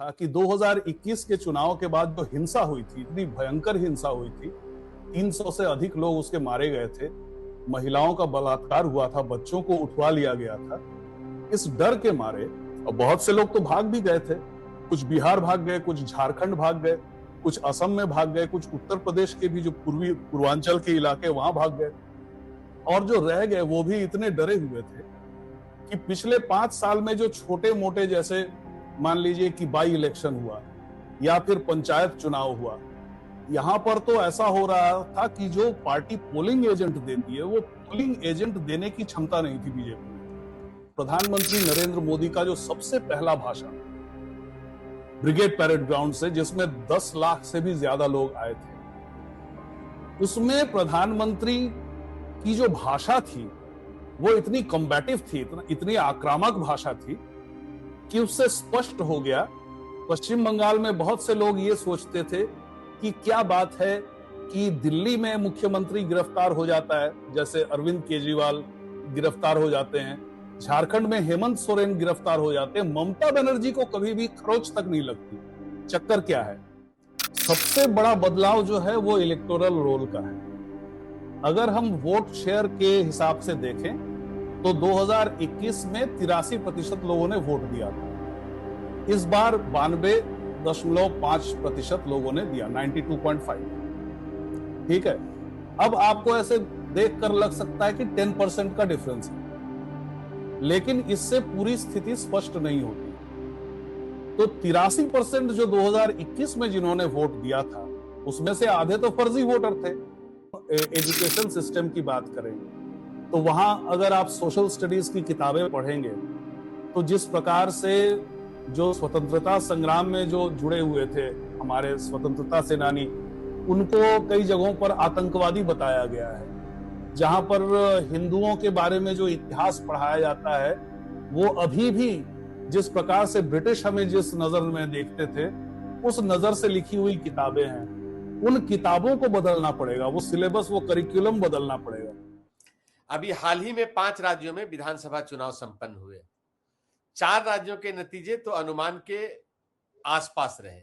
था कि 2021 के चुनाव के बाद जो हिंसा हुई थी, इतनी भयंकर हिंसा हुई थी, 300 से अधिक लोग उसके मारे गए थे, महिलाओं का बलात्कार हुआ था, बच्चों को उठवा लिया गया था। इस डर के मारे, और बहुत से लोग तो भाग भी गए थे, कुछ बिहार भाग गए, कुछ झारखंड भाग गए, कुछ असम में भाग गए, कुछ उत्तर प्रदेश के भी जो पूर्वांचल के इलाके वहां भाग गए, और जो रह गए वो भी इतने डरे हुए थे कि पिछले 5 साल में जो छोटे मोटे, जैसे मान लीजिए कि बाई इलेक्शन हुआ या फिर पंचायत चुनाव हुआ, यहां पर तो ऐसा हो रहा था कि जो पार्टी पोलिंग एजेंट देती है वो पोलिंग एजेंट देने की क्षमता नहीं थी बीजेपी में। प्रधानमंत्री नरेंद्र मोदी का जो सबसे पहला भाषण ब्रिगेड परेड ग्राउंड से, जिसमें 10 लाख से भी ज्यादा लोग आए थे, उसमें प्रधानमंत्री की जो भाषा थी वो इतनी कॉम्बैटिव थी, इतनी आक्रामक भाषा थी कि उससे स्पष्ट हो गया। पश्चिम बंगाल में बहुत से लोग ये सोचते थे कि क्या बात है कि दिल्ली में मुख्यमंत्री गिरफ्तार हो जाता है, जैसे अरविंद केजरीवाल गिरफ्तार हो जाते हैं, झारखंड में हेमंत सोरेन गिरफ्तार हो जाते हैं, ममता बनर्जी को कभी भी खरोच तक नहीं लगती। चक्कर क्या है? सबसे बड़ा बदलाव जो है वो इलेक्टोरल रोल का है। अगर हम वोट शेयर के हिसाब से देखें तो 2021 में 83% लोगों ने वोट दिया था, इस बार 92.5% लोगों ने दिया, 92.5। ठीक है, अब आपको ऐसे देखकर लग सकता है कि 10% का डिफरेंस है, लेकिन इससे पूरी स्थिति स्पष्ट नहीं होती। तो 83% जो 2021 में जिन्होंने वोट दिया था, उसमें से आधे तो फर्जी वोटर थे। एजुकेशन सिस्टम की बात करें तो वहां अगर आप सोशल स्टडीज की किताबें पढ़ेंगे तो जिस प्रकार से जो स्वतंत्रता संग्राम में जो जुड़े हुए थे हमारे स्वतंत्रता सेनानी, उनको कई जगहों पर आतंकवादी बताया गया है। जहां पर हिंदुओं के बारे में जो इतिहास पढ़ाया जाता है वो अभी भी जिस प्रकार से ब्रिटिश हमें जिस नजर में देखते थे, उस नजर से लिखी हुई किताबें हैं। उन किताबों को बदलना पड़ेगा, वो सिलेबस, वो करिकुलम बदलना पड़ेगा। अभी हाल ही में 5 राज्यों में विधानसभा चुनाव संपन्न हुए। 4 राज्यों के नतीजे तो अनुमान के आसपास रहे,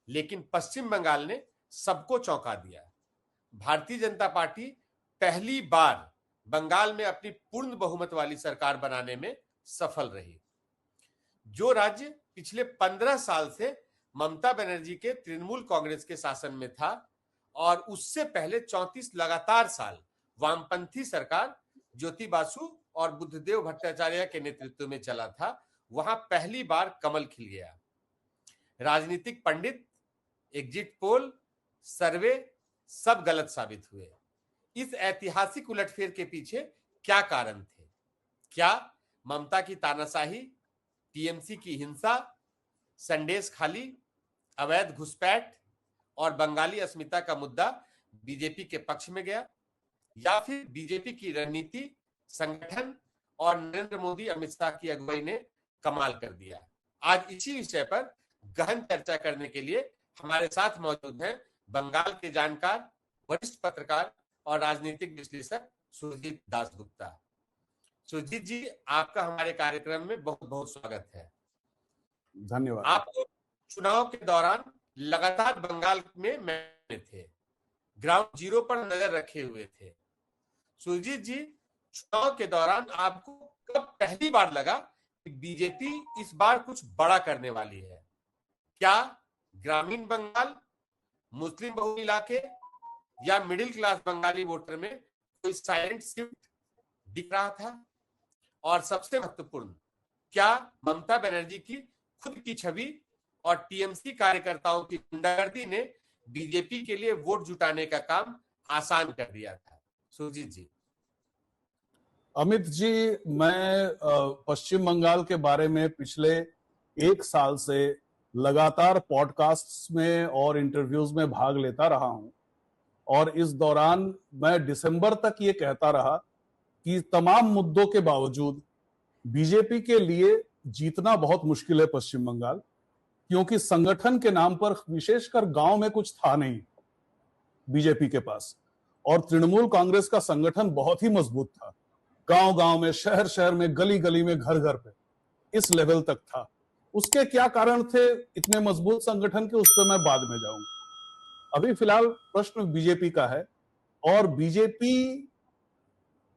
लेकिन पश्चिम बंगाल ने सबको चौंका दिया। भारतीय जनता पार्टी पहली बार बंगाल में अपनी पूर्ण बहुमत वाली सरकार बनाने में सफल रही। जो राज्य पिछले 15 साल से ममता बनर्जी के तृणमूल कांग्रेस के शासन में था और उससे पहले 34 लगातार साल वामपंथी सरकार ज्योति बासु और बुद्धदेव भट्टाचार्य के नेतृत्व में चला था, वहां पहली बार कमल खिल गया। राजनीतिक पंडित, एग्जिट पोल, सर्वे सब गलत साबित हुए। इस ऐतिहासिक उलटफेर के पीछे क्या कारण थे? क्या ममता की तानाशाही, टीएमसी की हिंसा, संदेश खाली, अवैध घुसपैठ और बंगाली अस्मिता का मुद्दा बीजेपी के पक्ष में गया, या फिर बीजेपी की रणनीति, संगठन और नरेंद्र मोदी, अमित शाह की अगुवाई ने कमाल कर दिया? आज इसी विषय पर गहन चर्चा करने के लिए हमारे साथ मौजूद हैं बंगाल के जानकार, वरिष्ठ पत्रकार और राजनीतिक विश्लेषक सुरजीत दासगुप्ता। सुरजीत जी, आपका हमारे कार्यक्रम में बहुत बहुत स्वागत है। धन्यवाद। आप चुनाव के दौरान लगातार बंगाल में थे, ग्राउंड जीरो पर नजर रखे हुए थे। सुरजीत जी, चुनाव के दौरान आपको कब पहली बार लगा कि बीजेपी इस बार कुछ बड़ा करने वाली है? क्या ग्रामीण बंगाल, मुस्लिम बहुल इलाके या मिडिल क्लास बंगाली वोटर में कोई साइलेंट शिफ्ट दिख रहा था? और सबसे महत्वपूर्ण, क्या ममता बनर्जी की खुद की छवि और टीएमसी कार्यकर्ताओं की गुंडागर्दी ने बीजेपी के लिए वोट जुटाने का काम आसान कर दिया था? सुरजीत जी। अमित जी, मैं पश्चिम बंगाल के बारे में पिछले 1 साल से लगातार पॉडकास्ट्स में और इंटरव्यूज में भाग लेता रहा हूं, और इस दौरान मैं दिसंबर तक ये कहता रहा कि तमाम मुद्दों के बावजूद बीजेपी के लिए जीतना बहुत मुश्किल है पश्चिम बंगाल, क्योंकि संगठन के नाम पर विशेषकर गांव में कुछ था नहीं बीजेपी के पास, और तृणमूल कांग्रेस का संगठन बहुत ही मजबूत था। गांव गांव में, शहर शहर में, गली गली में, घर घर पे, इस लेवल तक था। उसके क्या कारण थे इतने मजबूत संगठन के, उस पर मैं बाद में जाऊंगा। अभी फिलहाल प्रश्न बीजेपी का है, और बीजेपी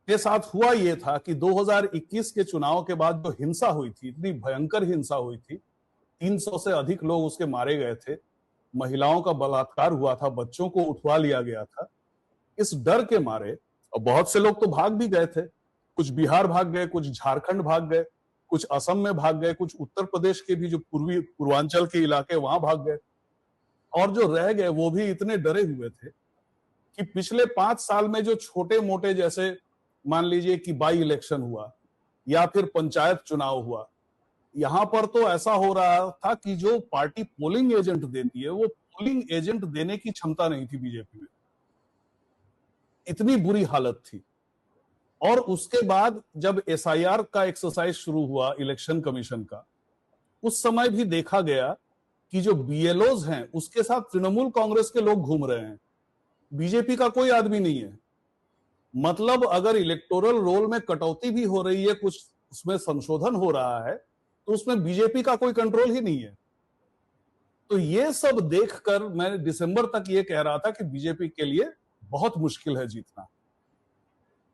के साथ हुआ यह था कि 2021 के चुनाव के बाद जो हिंसा हुई थी, इतनी भयंकर हिंसा हुई थी, 300 से अधिक लोग उसके मारे गए थे, महिलाओं का बलात्कार हुआ था, बच्चों को उठवा लिया गया था। इस डर के मारे, और बहुत से लोग तो भाग भी गए थे, कुछ बिहार भाग गए, कुछ झारखंड भाग गए, कुछ असम में भाग गए, कुछ उत्तर प्रदेश के भी जो पूर्वांचल के इलाके वहां भाग गए, और जो रह गए वो भी इतने डरे हुए थे कि पिछले 5 साल में जो छोटे मोटे, जैसे मान लीजिए कि बाई इलेक्शन हुआ या फिर पंचायत चुनाव हुआ, यहां पर तो ऐसा हो रहा था कि जो पार्टी पोलिंग एजेंट देती है, वो पोलिंग एजेंट देने की क्षमता नहीं थी बीजेपी में, इतनी बुरी हालत थी। और उसके बाद जब एसआईआर का एक्सरसाइज शुरू हुआ इलेक्शन कमीशन का, उस समय भी देखा गया कि जो बीएलओज हैं उसके साथ तृणमूल कांग्रेस के लोग घूम रहे हैं, बीजेपी का कोई आदमी नहीं है। मतलब अगर इलेक्टोरल रोल में कटौती भी हो रही है, कुछ उसमें संशोधन हो रहा है, तो उसमें बीजेपी का कोई कंट्रोल ही नहीं है। तो ये सब देखकर मैं दिसंबर तक ये कह रहा था कि बीजेपी के लिए बहुत मुश्किल है जीतना।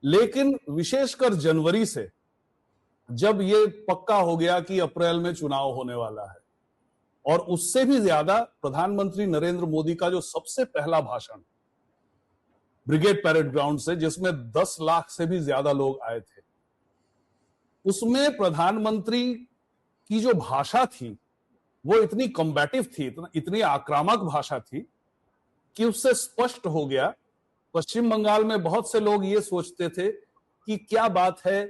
लेकिन विशेषकर जनवरी से जब ये पक्का हो गया कि अप्रैल में चुनाव होने वाला है, और उससे भी ज्यादा प्रधानमंत्री नरेंद्र मोदी का जो सबसे पहला भाषण ब्रिगेड परेड ग्राउंड से, जिसमें 10 लाख से भी ज्यादा लोग आए थे, उसमें प्रधानमंत्री की जो भाषा थी वो इतनी कॉम्बैटिव थी, इतनी आक्रामक भाषा थी कि उससे स्पष्ट हो गया। पश्चिम बंगाल में बहुत से लोग ये सोचते थे कि क्या बात है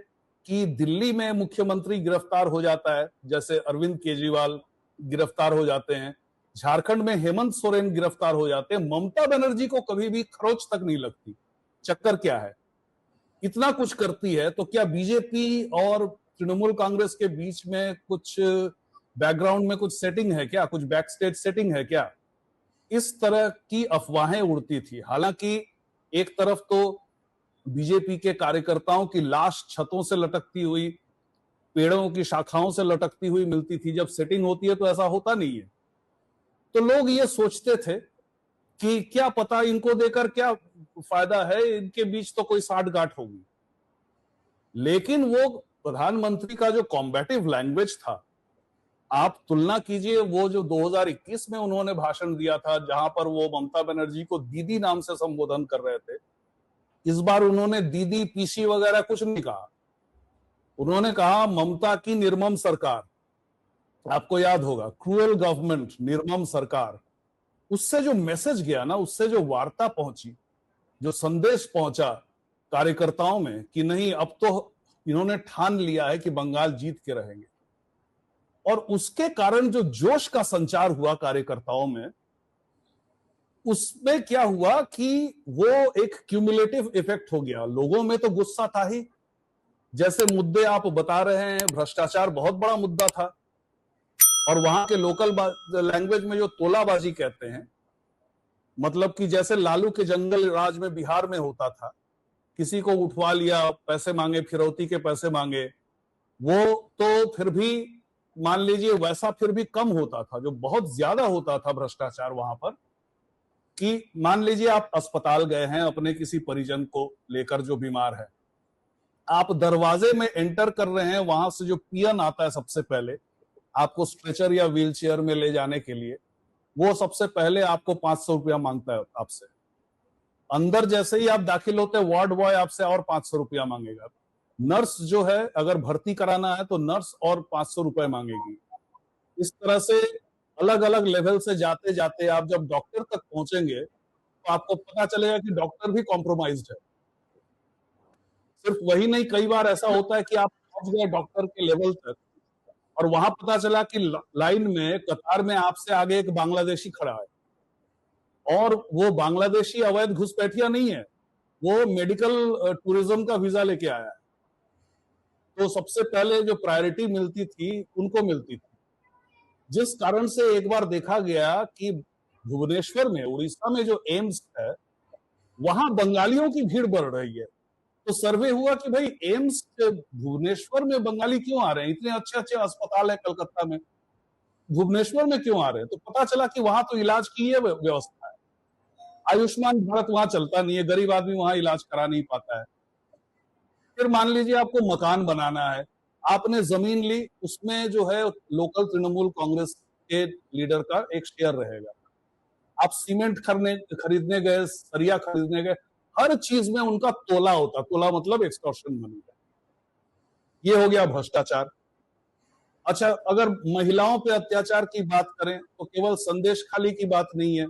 कि दिल्ली में मुख्यमंत्री गिरफ्तार हो जाता है, जैसे अरविंद केजरीवाल गिरफ्तार हो जाते हैं, झारखंड में हेमंत सोरेन गिरफ्तार हो जाते हैं, ममता बनर्जी को कभी भी खरोच तक नहीं लगती। चक्कर क्या है? इतना कुछ करती है, तो क्या बीजेपी और तृणमूल कांग्रेस के बीच में कुछ बैकग्राउंड में कुछ सेटिंग है क्या, कुछ बैक स्टेज सेटिंग है क्या? इस तरह की अफवाहें उड़ती थी। हालांकि एक तरफ तो बीजेपी के कार्यकर्ताओं की लाश छतों से लटकती हुई, पेड़ों की शाखाओं से लटकती हुई मिलती थी, जब सेटिंग होती है तो ऐसा होता नहीं है। तो लोग ये सोचते थे कि क्या पता इनको देकर क्या फायदा है, इनके बीच तो कोई साठगांठ होगी। लेकिन वो प्रधानमंत्री का जो कॉम्बैटिव लैंग्वेज था, आप तुलना कीजिए वो जो 2021 में उन्होंने भाषण दिया था, जहां पर वो ममता बनर्जी को दीदी नाम से संबोधन कर रहे थे, इस बार उन्होंने दीदी, पीसी वगैरह कुछ नहीं कहा। उन्होंने कहा ममता की निर्मम सरकार। आपको याद होगा, क्रूएल गवर्नमेंट, निर्मम सरकार। उससे जो मैसेज गया ना, उससे जो वार्ता पहुंची, जो संदेश पहुंचा कार्यकर्ताओं में कि नहीं, अब तो इन्होंने ठान लिया है कि बंगाल जीत के रहेंगे, और उसके कारण जो जोश का संचार हुआ कार्यकर्ताओं में, उसमें क्या हुआ कि वो एक क्यूमुलेटिव इफेक्ट हो गया। लोगों में तो गुस्सा था ही, जैसे मुद्दे आप बता रहे हैं, भ्रष्टाचार बहुत बड़ा मुद्दा था, और वहां के लोकल लैंग्वेज में जो तोलाबाजी कहते हैं, मतलब कि जैसे लालू के जंगल राज में बिहार में होता था, किसी को उठवा लिया, पैसे मांगे, फिरौती के पैसे मांगे, वो तो फिर भी मान लीजिए वैसा फिर भी कम होता था। जो बहुत ज्यादा होता था भ्रष्टाचार वहां पर, कि मान लीजिए आप अस्पताल गए हैं अपने किसी परिजन को लेकर जो बीमार है, आप दरवाजे में एंटर कर रहे हैं, वहां से जो पियन आता है सबसे पहले आपको स्ट्रेचर या व्हील चेयर में ले जाने के लिए, वो सबसे पहले आपको 500 रुपया मांगता है आपसे। अंदर जैसे ही आप दाखिल होते हैं, वार्ड बॉय आपसे और 500 रुपया मांगेगा। नर्स जो है, अगर भर्ती कराना है तो नर्स और 500 रुपए मांगेगी। इस तरह से अलग अलग लेवल से जाते जाते आप जब डॉक्टर तक पहुंचेंगे, तो आपको पता चलेगा कि डॉक्टर भी कॉम्प्रोमाइज्ड है। सिर्फ वही नहीं, कई बार ऐसा होता है कि आप पहुंच गए डॉक्टर के लेवल तक, और वहां पता चला कि लाइन में, कतार में आपसे आगे एक बांग्लादेशी खड़ा है, और वो बांग्लादेशी अवैध घुसपैठिया नहीं है, वो मेडिकल टूरिज्म का वीजा लेके आया है। तो सबसे पहले जो प्रायोरिटी मिलती थी उनको मिलती थी, जिस कारण से एक बार देखा गया कि भुवनेश्वर में, उड़ीसा में जो एम्स है, वहां बंगालियों की भीड़ बढ़ रही है। तो सर्वे हुआ कि भाई एम्स भुवनेश्वर में बंगाली क्यों आ रहे हैं, इतने अच्छे अच्छे अस्पताल है कलकत्ता में, भुवनेश्वर में क्यों आ रहे हैं? तो पता चला कि वहां तो इलाज की ये व्यवस्था है, आयुष्मान भारत वहां चलता नहीं है, गरीब आदमी वहां इलाज करा नहीं पाता है। फिर मान लीजिए आपको मकान बनाना है, आपने जमीन ली, उसमें जो है लोकल तृणमूल कांग्रेस के लीडर का एक शेयर रहेगा। आप सीमेंट खरीदने गए, सरिया खरीदने गए, हर चीज में उनका तोला होता, तोला मतलब एक्सटॉर्शन मनी। ये हो गया भ्रष्टाचार। अच्छा, अगर महिलाओं पे अत्याचार की बात करें तो केवल संदेश खाली की बात नहीं है,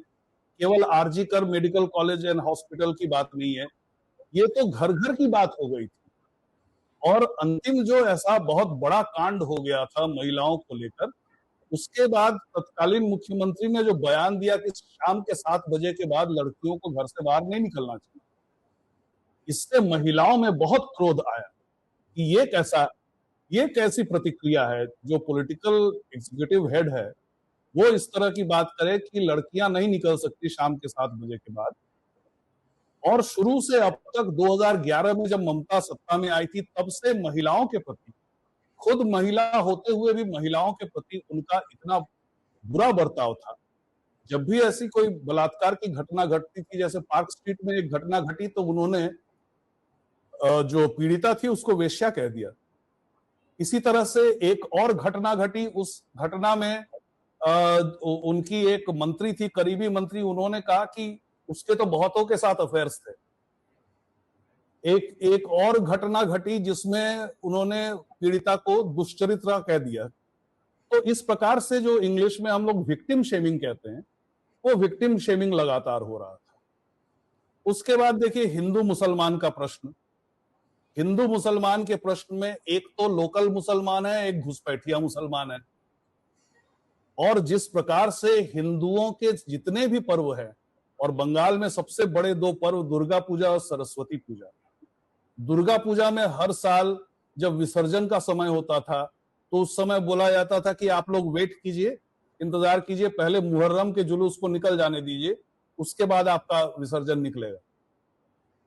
केवल आरजी कर मेडिकल कॉलेज एंड हॉस्पिटल की बात नहीं है, ये तो घर घर की बात हो गई थी। और अंतिम जो ऐसा बहुत बड़ा कांड हो गया था महिलाओं को लेकर, उसके बाद तत्कालीन मुख्यमंत्री ने जो बयान दिया कि शाम के 7 बजे के बाद लड़कियों को घर से बाहर नहीं निकलना चाहिए, इससे महिलाओं में बहुत क्रोध आया कि ये कैसी प्रतिक्रिया है, जो पॉलिटिकल एग्जीक्यूटिव हेड है वो इस तरह की बात करे कि लड़कियां नहीं निकल सकती शाम के 7 बजे के बाद। और शुरू से अब तक 2011 में जब ममता सत्ता में आई थी, तब से महिलाओं के प्रति, खुद महिला होते हुए भी महिलाओं के प्रति उनका इतना बुरा बर्ताव था। जब भी ऐसी कोई बलात्कार की घटना घटती थी, जैसे पार्क स्ट्रीट में एक घटना घटी, तो उन्होंने जो पीड़िता थी उसको वेश्या कह दिया। इसी तरह से एक और घटना घटी, उस घटना में उनकी एक मंत्री थी, करीबी मंत्री, उन्होंने कहा कि उसके तो बहुतों के साथ अफेयर्स थे। एक और घटना घटी जिसमें उन्होंने पीड़िता को दुष्चरित्र कह दिया। तो इस प्रकार से जो इंग्लिश में हम लोग विक्टिम शेमिंग कहते हैं, वो विक्टिम शेमिंग लगातार हो रहा था। उसके बाद देखिए हिंदू मुसलमान का प्रश्न। हिंदू मुसलमान के प्रश्न में एक तो लोकल मुसलमान है, एक घुसपैठिया मुसलमान है। और जिस प्रकार से हिंदुओं के जितने भी पर्व हैं, और बंगाल में सबसे बड़े 2 पर्व दुर्गा पूजा और सरस्वती पूजा। दुर्गा पूजा में हर साल जब विसर्जन का समय होता था, तो उस समय बोला जाता था कि आप लोग वेट कीजिए, इंतजार कीजिए, पहले मुहर्रम के जुलूस को निकल जाने दीजिए, उसके बाद आपका विसर्जन निकलेगा।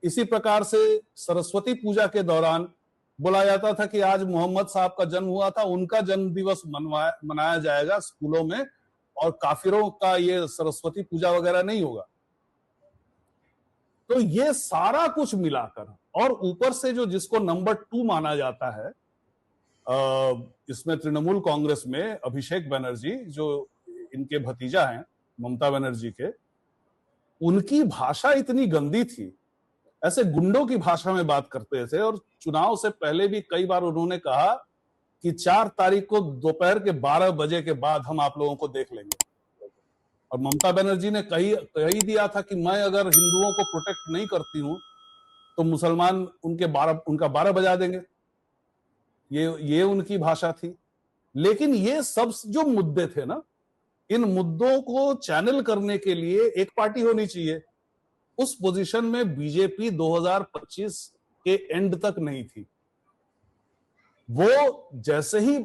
इसी प्रकार से सरस्वती पूजा के दौरान बोला जाता था कि आज मोहम्मद साहब का जन्म हुआ था, उनका जन्म दिवस मनाया जाएगा स्कूलों में, और काफिरों का ये सरस्वती पूजा वगैरह नहीं होगा। तो ये सारा कुछ मिलाकर, और ऊपर से जो जिसको नंबर 2 माना जाता है इसमें तृणमूल कांग्रेस में, अभिषेक बनर्जी, जो इनके भतीजा हैं ममता बनर्जी के, उनकी भाषा इतनी गंदी थी, ऐसे गुंडों की भाषा में बात करते थे। और चुनाव से पहले भी कई बार उन्होंने कहा कि 4 तारीख को दोपहर के 12 बजे के बाद हम आप लोगों को देख लेंगे। और ममता बनर्जी ने कही दिया था कि मैं अगर हिंदुओं को प्रोटेक्ट नहीं करती हूं तो मुसलमान उनका 12 बजा देंगे। ये उनकी भाषा थी। लेकिन ये सब जो मुद्दे थे ना, इन मुद्दों को चैनल करने के लिए एक पार्टी होनी चाहिए। उस पोजीशन में बीजेपी 2025 के एंड तक नहीं थी। वो जैसे ही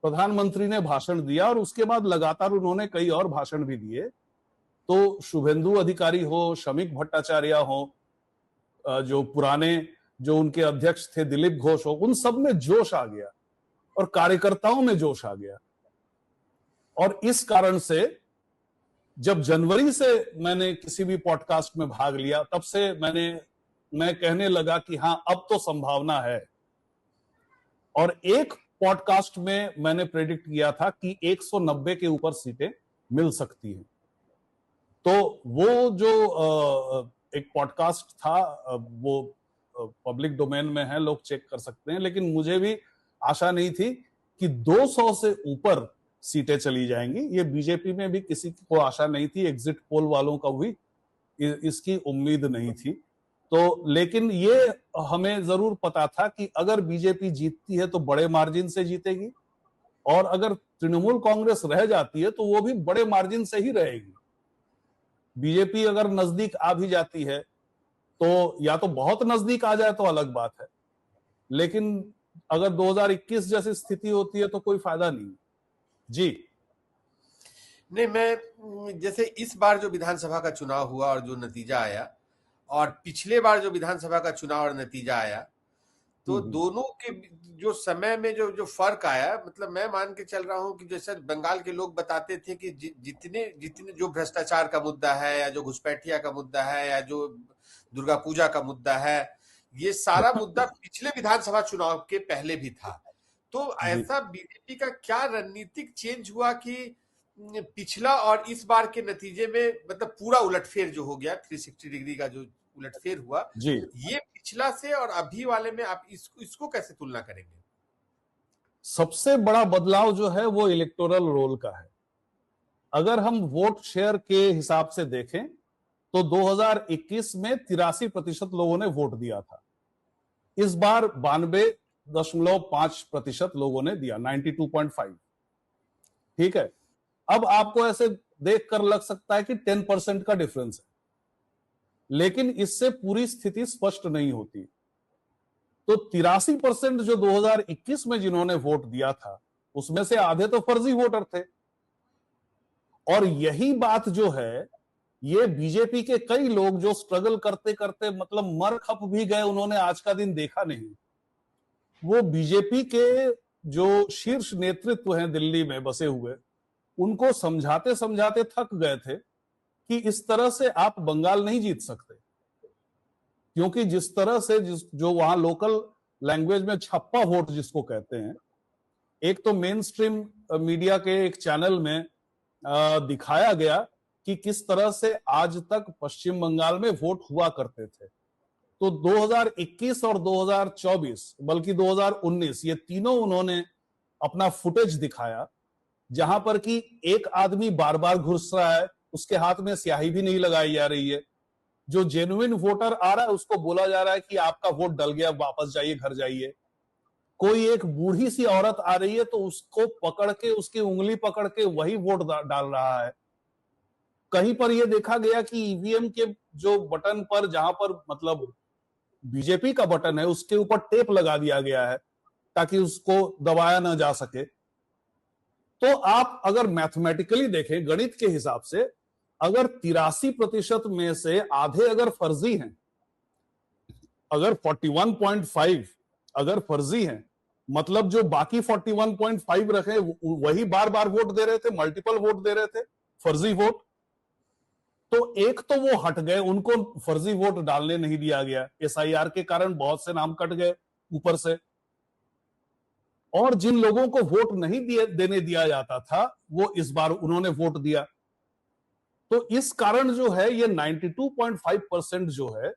प्रधानमंत्री ने भाषण दिया और उसके बाद लगातार उन्होंने कई और भाषण भी दिए, तो शुभेंदु अधिकारी हो, शमीक भट्टाचार्य हो, जो पुराने जो उनके अध्यक्ष थे दिलीप घोष हो, उन सब में जोश आ गया और कार्यकर्ताओं में जोश आ गया। और इस कारण से जब जनवरी से मैंने किसी भी पॉडकास्ट में भाग लिया, तब से मैं कहने लगा कि हाँ, अब तो संभावना है। और एक पॉडकास्ट में मैंने प्रेडिक्ट किया था कि 190 के ऊपर सीटें मिल सकती हैं। तो वो जो एक पॉडकास्ट था, वो पब्लिक डोमेन में है, लोग चेक कर सकते हैं, लेकिन मुझे भी आशा नहीं थी कि 200 से ऊपर सीटें चली जाएंगी। ये बीजेपी में भी किसी को आशा नहीं थी, एग्जिट पोल वालों का भी इसकी उम्मीद नहीं थी। तो लेकिन ये हमें जरूर पता था कि अगर बीजेपी जीतती है तो बड़े मार्जिन से जीतेगी, और अगर तृणमूल कांग्रेस रह जाती है तो वो भी बड़े मार्जिन से ही रहेगी। बीजेपी अगर नजदीक आ भी जाती है तो, या तो बहुत नजदीक आ जाए तो अलग बात है, लेकिन अगर 2021 जैसी स्थिति होती है तो कोई फायदा नहीं। जी नहीं, मैं जैसे इस बार जो विधानसभा का चुनाव हुआ और जो नतीजा आया, और पिछले बार जो विधानसभा का चुनाव और नतीजा आया, तो दोनों के जो समय में जो फर्क आया, मतलब मैं मान के चल रहा हूं कि जैसे बंगाल के लोग बताते थे कि जितने जितने जो भ्रष्टाचार का मुद्दा है, या जो घुसपैठिया का मुद्दा है, या जो दुर्गा पूजा का मुद्दा है, ये सारा मुद्दा पिछले विधानसभा चुनाव के पहले भी था। तो ऐसा बीजेपी का क्या रणनीतिक चेंज हुआ कि पिछला और इस बार के नतीजे में मतलब पूरा उलटफेर जो हो गया, 360 डिग्री का जो उलटफेर हुआ जी, ये पिछला से और अभी वाले में आप इसको कैसे तुलना करेंगे? सबसे बड़ा बदलाव जो है वो इलेक्टोरल रोल का है। अगर हम वोट शेयर के हिसाब से देखें तो 2021 में 83% लोगों ने वोट दिया था। इस बार 92.5% लोगों ने दिया, 92.5। ठीक है, अब आपको ऐसे देखकर लग सकता है कि 10% का डिफरेंस है, लेकिन इससे पूरी स्थिति स्पष्ट नहीं होती। तो 83% जो 2021 में जिन्होंने वोट दिया था उसमें से आधे तो फर्जी वोटर थे। और यही बात जो है, ये बीजेपी के कई लोग जो स्ट्रगल करते करते मतलब मर खप भी गए, उन्होंने आज का दिन देखा नहीं। वो बीजेपी के जो शीर्ष नेतृत्व हैं दिल्ली में बसे हुए, उनको समझाते समझाते थक गए थे कि इस तरह से आप बंगाल नहीं जीत सकते, क्योंकि जिस तरह से जो वहां लोकल लैंग्वेज में छप्पा वोट जिसको कहते हैं, एक तो मेन स्ट्रीम मीडिया के एक चैनल में दिखाया गया कि किस तरह से आज तक पश्चिम बंगाल में वोट हुआ करते थे। तो 2021 और 2024 बल्कि 2019 ये तीनों उन्होंने अपना फुटेज दिखाया, जहां पर कि एक आदमी बार बार घुस रहा है, उसके हाथ में स्याही भी नहीं लगाई जा रही है। जो जेन्युइन वोटर आ रहा है उसको बोला जा रहा है कि आपका वोट डल गया, वापस जाइए, घर जाइए। कोई एक बूढ़ी सी औरत आ रही है तो उसको पकड़ के, उसकी उंगली पकड़ के वही वोट डाल रहा है। कहीं पर यह देखा गया कि ईवीएम के जो बटन पर, जहां पर मतलब बीजेपी का बटन है, उसके ऊपर टेप लगा दिया गया है ताकि उसको दबाया ना जा सके। तो आप अगर मैथमेटिकली देखें, गणित के हिसाब से, अगर 83% में से आधे अगर फर्जी हैं, अगर 41.5 अगर फर्जी हैं, मतलब जो बाकी 41.5 रखे वही बार बार वोट दे रहे थे, मल्टीपल वोट दे रहे थे, फर्जी वोट। तो एक तो वो हट गए, उनको फर्जी वोट डालने नहीं दिया गया। एसआईआर के कारण बहुत से नाम कट गए ऊपर से। और जिन लोगों को वोट नहीं देने दिया जाता था, वो इस बार उन्होंने वोट दिया। तो इस कारण जो है ये 92.5% जो है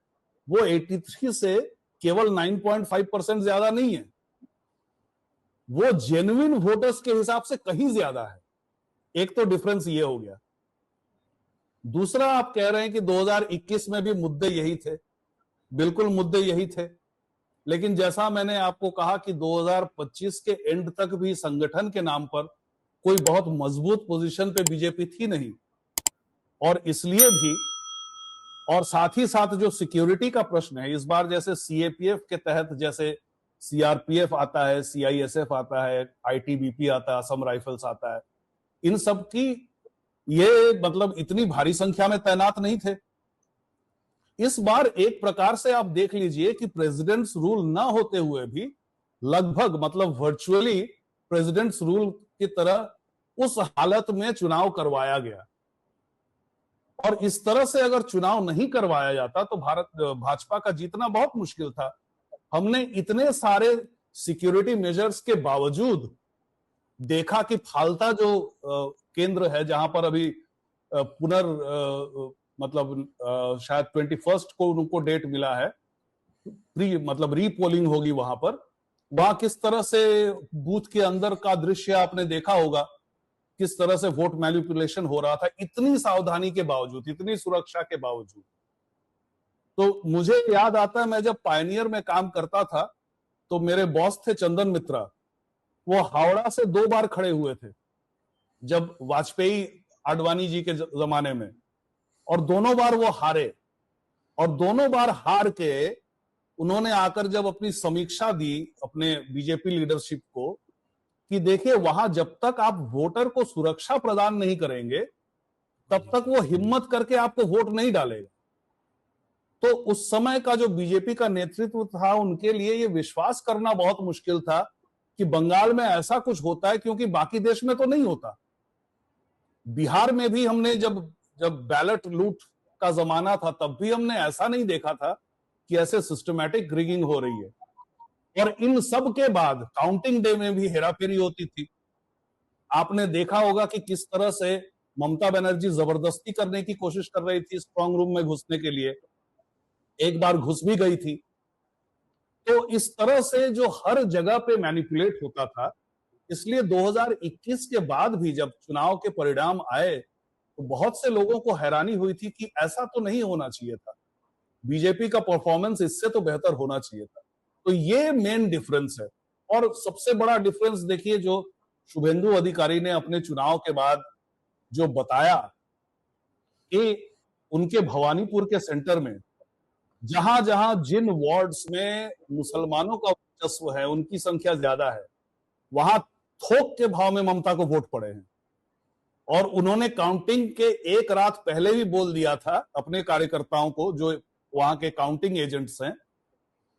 वो 83 से केवल 9.5% ज्यादा नहीं है, वो जेन्युइन वोटर्स के हिसाब से कहीं ज्यादा है। एक तो डिफरेंस ये हो गया। दूसरा, आप कह रहे हैं कि 2021 में भी मुद्दे यही थे, बिल्कुल मुद्दे यही थे, लेकिन जैसा मैंने आपको कहा कि 2025 के एंड तक भी संगठन के नाम पर कोई बहुत मजबूत पोजीशन पे बीजेपी थी नहीं। और इसलिए भी, और साथ ही साथ जो सिक्योरिटी का प्रश्न है इस बार, जैसे सीएपीएफ के तहत जैसे सीआरपीएफ आता है, सीआईएसएफ आता है, आईटीबीपी आता है, असम राइफल्स आता है, इन सब की ये मतलब इतनी भारी संख्या में तैनात नहीं थे। इस बार एक प्रकार से आप देख लीजिए कि प्रेसिडेंट्स रूल ना होते हुए भी लगभग मतलब वर्चुअली प्रेसिडेंट्स रूल की तरह उस हालत में चुनाव करवाया गया। और इस तरह से अगर चुनाव नहीं करवाया जाता तो भाजपा का जीतना बहुत मुश्किल था। हमने इतने सारे सिक्योरिटी मेजर्स के बावजूद देखा कि फालता जो केंद्र है, जहां पर अभी मतलब शायद 21 को उनको डेट मिला है, मतलब रीपोलिंग होगी वहां पर, वहां किस तरह से बूथ के अंदर का दृश्य आपने देखा होगा, किस तरह से वोट मैनिपुलेशन हो रहा था, इतनी सावधानी के बावजूद, इतनी सुरक्षा के बावजूद। तो मुझे याद आता है, मैं जब पायनियर में काम करता था तो मेरे बॉस थे चंदन मित्रा, वो हावड़ा से 2 बार खड़े हुए थे जब वाजपेयी आडवाणी जी के जमाने में, और दोनों बार वो हारे। और दोनों बार हार के उन्होंने आकर जब अपनी समीक्षा दी अपने बीजेपी लीडरशिप को कि देखिए, वहां जब तक आप वोटर को सुरक्षा प्रदान नहीं करेंगे तब तक वो हिम्मत करके आपको वोट नहीं डालेगा। तो उस समय का जो बीजेपी का नेतृत्व था, उनके लिए ये विश्वास करना बहुत मुश्किल था कि बंगाल में ऐसा कुछ होता है, क्योंकि बाकी देश में तो नहीं होता। बिहार में भी हमने जब जब बैलेट लूट का जमाना था, तब भी हमने ऐसा नहीं देखा था कि ऐसे सिस्टमैटिक रिगिंग हो रही है। और इन सब के बाद काउंटिंग डे में भी हेराफेरी होती थी। आपने देखा होगा कि किस तरह से ममता बनर्जी जबरदस्ती करने की कोशिश कर रही थी स्ट्रांग रूम में घुसने के लिए, एक बार घुस भी गई थी। तो इस तरह से जो हर जगह पे मैनिपुलेट होता था, इसलिए 2021 के बाद भी जब चुनाव के परिणाम आए तो बहुत से लोगों को हैरानी हुई थी कि ऐसा तो नहीं होना चाहिए था, बीजेपी का परफॉर्मेंस इससे तो बेहतर होना चाहिए था। तो ये मेन डिफरेंस है। और सबसे बड़ा डिफरेंस देखिए, जो शुभेंदु अधिकारी ने अपने चुनाव के बाद जो बताया कि उनके भवानीपुर के सेंटर में जहां जहां जिन वार्ड्स में मुसलमानों का वर्चस्व है, उनकी संख्या ज्यादा है, वहां थोक के भाव में ममता को वोट पड़े हैं। और उन्होंने काउंटिंग के एक रात पहले भी बोल दिया था अपने कार्यकर्ताओं को, जो वहां के काउंटिंग एजेंट्स हैं,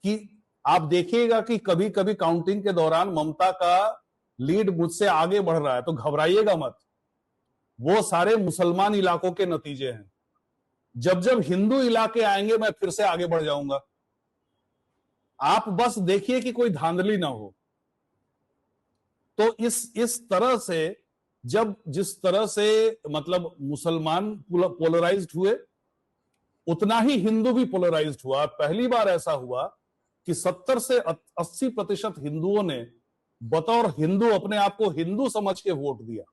कि आप देखिएगा कि कभी कभी काउंटिंग के दौरान ममता का लीड मुझसे आगे बढ़ रहा है, तो घबराइएगा मत, वो सारे मुसलमान इलाकों के नतीजे हैं। जब जब हिंदू इलाके आएंगे मैं फिर से आगे बढ़ जाऊंगा। आप बस देखिए कि कोई धांधली ना हो। तो इस तरह से जब जिस तरह से मतलब मुसलमान पोलराइज्ड हुए, उतना ही हिंदू भी पोलराइज्ड हुआ। पहली बार ऐसा हुआ कि 70 से 80% हिंदुओं ने बतौर हिंदू अपने आप को हिंदू समझ के वोट दिया।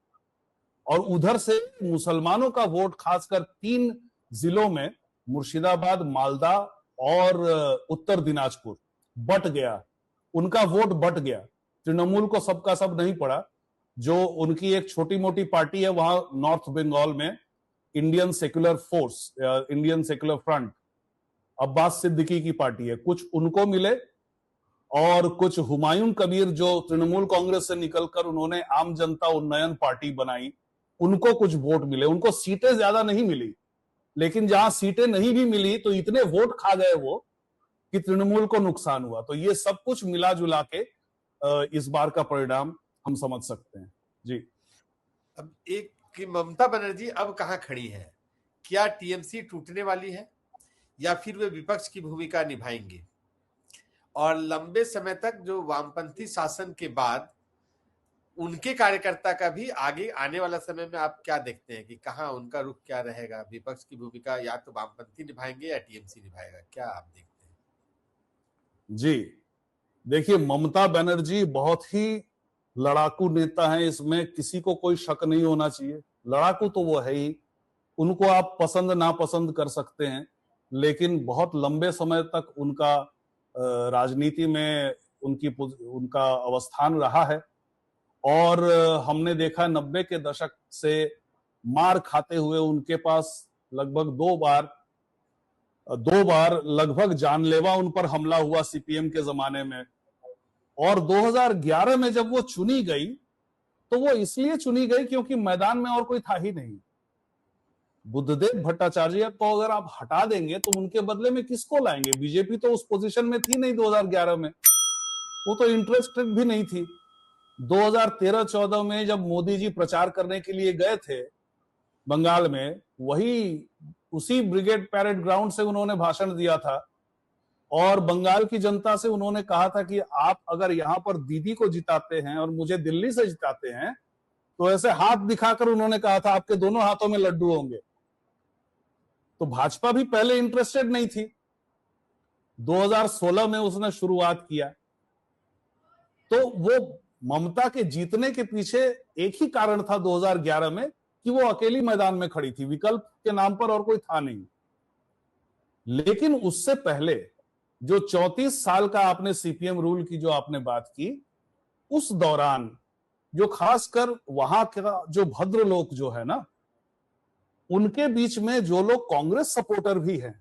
और उधर से मुसलमानों का वोट खासकर 3 जिलों में, मुर्शिदाबाद, मालदा और उत्तर दिनाजपुर, बट गया। उनका वोट बट गया। तृणमूल को सबका सब नहीं पड़ा। जो उनकी एक छोटी मोटी पार्टी है वहां नॉर्थ बंगाल में, Indian secular force, Indian secular front, Abbas Siddiqui की पार्टी है, कुछ उनको मिले और कुछ हुमायूं कबीर जो तृणमूल कांग्रेस से निकलकर उन्होंने आम जनता उन्नयन पार्टी बनाई, उनको कुछ वोट मिले। उनको सीटें ज्यादा नहीं मिली, लेकिन जहां सीटें नहीं भी मिली तो इतने वोट खा गए वो कि तृणमूल को नुकसान हुआ। तो ये सब कुछ मिला जुला के इस बार का परिणाम हम समझ सकते हैं। जी, अब एक कि ममता बनर्जी अब कहां खड़ी है? क्या टीएमसी टूटने वाली है या फिर वे विपक्ष की भूमिका निभाएंगे? और लंबे समय तक जो वामपंथी शासन के बाद उनके कार्यकर्ता का भी आगे आने वाला समय में आप क्या देखते हैं कि कहां उनका रुख क्या रहेगा? विपक्ष की भूमिका या तो वामपंथी निभाएंगे या टीएमसी निभाएगा, क्या आप देखते हैं? जी, देखिए, ममता बनर्जी बहुत ही लड़ाकू नेता है, इसमें किसी को कोई शक नहीं होना चाहिए। लड़ाकू तो वो है ही। उनको आप पसंद नापसंद कर सकते हैं, लेकिन बहुत लंबे समय तक उनका राजनीति में उनका अवस्थान रहा है। और हमने देखा 90 के दशक से मार खाते हुए उनके पास लगभग दो बार लगभग जानलेवा उन पर हमला हुआ सीपीएम के जमाने में। और 2011 में जब वो चुनी गई तो वो इसलिए चुनी गई क्योंकि मैदान में और कोई था ही नहीं। बुद्धदेव भट्टाचार्य को अगर आप हटा देंगे तो उनके बदले में किसको लाएंगे? बीजेपी तो उस पोजीशन में थी नहीं 2011 में, वो तो इंटरेस्टेड भी नहीं थी। 2013-14 में जब मोदी जी प्रचार करने के लिए गए थे बंगाल में, उसी ब्रिगेड पैरेड ग्राउंड से उन्होंने भाषण दिया था और बंगाल की जनता से उन्होंने कहा था कि आप अगर यहां पर दीदी को जिताते हैं और मुझे दिल्ली से जिताते हैं, तो ऐसे हाथ दिखाकर उन्होंने कहा था आपके दोनों हाथों में लड्डू होंगे। तो भाजपा भी पहले इंटरेस्टेड नहीं थी। 2016 में उसने शुरुआत किया। तो वो ममता के जीतने के पीछे एक ही कारण था 2011 में कि वो अकेली मैदान में खड़ी थी, विकल्प के नाम पर और कोई था नहीं। लेकिन उससे पहले जो 34 साल का आपने सीपीएम रूल की जो आपने बात की, उस दौरान जो खासकर वहां का जो भद्र लोग जो है ना, उनके बीच में जो लोग कांग्रेस सपोर्टर भी हैं,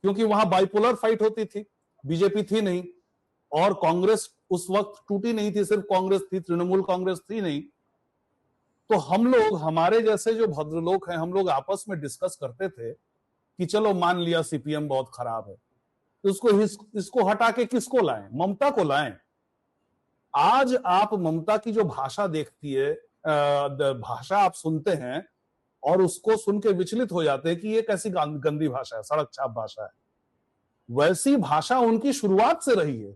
क्योंकि वहां बाइपोलर फाइट होती थी, बीजेपी थी नहीं और कांग्रेस उस वक्त टूटी नहीं थी, सिर्फ कांग्रेस थी, तृणमूल कांग्रेस थी नहीं। तो हम लोग, हमारे जैसे जो भद्र लोग हैं, हम लोग आपस में डिस्कस करते थे कि चलो मान लिया सीपीएम बहुत खराब है, तो इसको हटा के किसको लाएं? ममता को लाएं। आज आप ममता की जो भाषा देखती है, भाषा आप सुनते हैं और उसको सुन के विचलित हो जाते हैं कि ये कैसी गंदी भाषा है, सड़क छाप भाषा है। वैसी भाषा उनकी शुरुआत से रही है,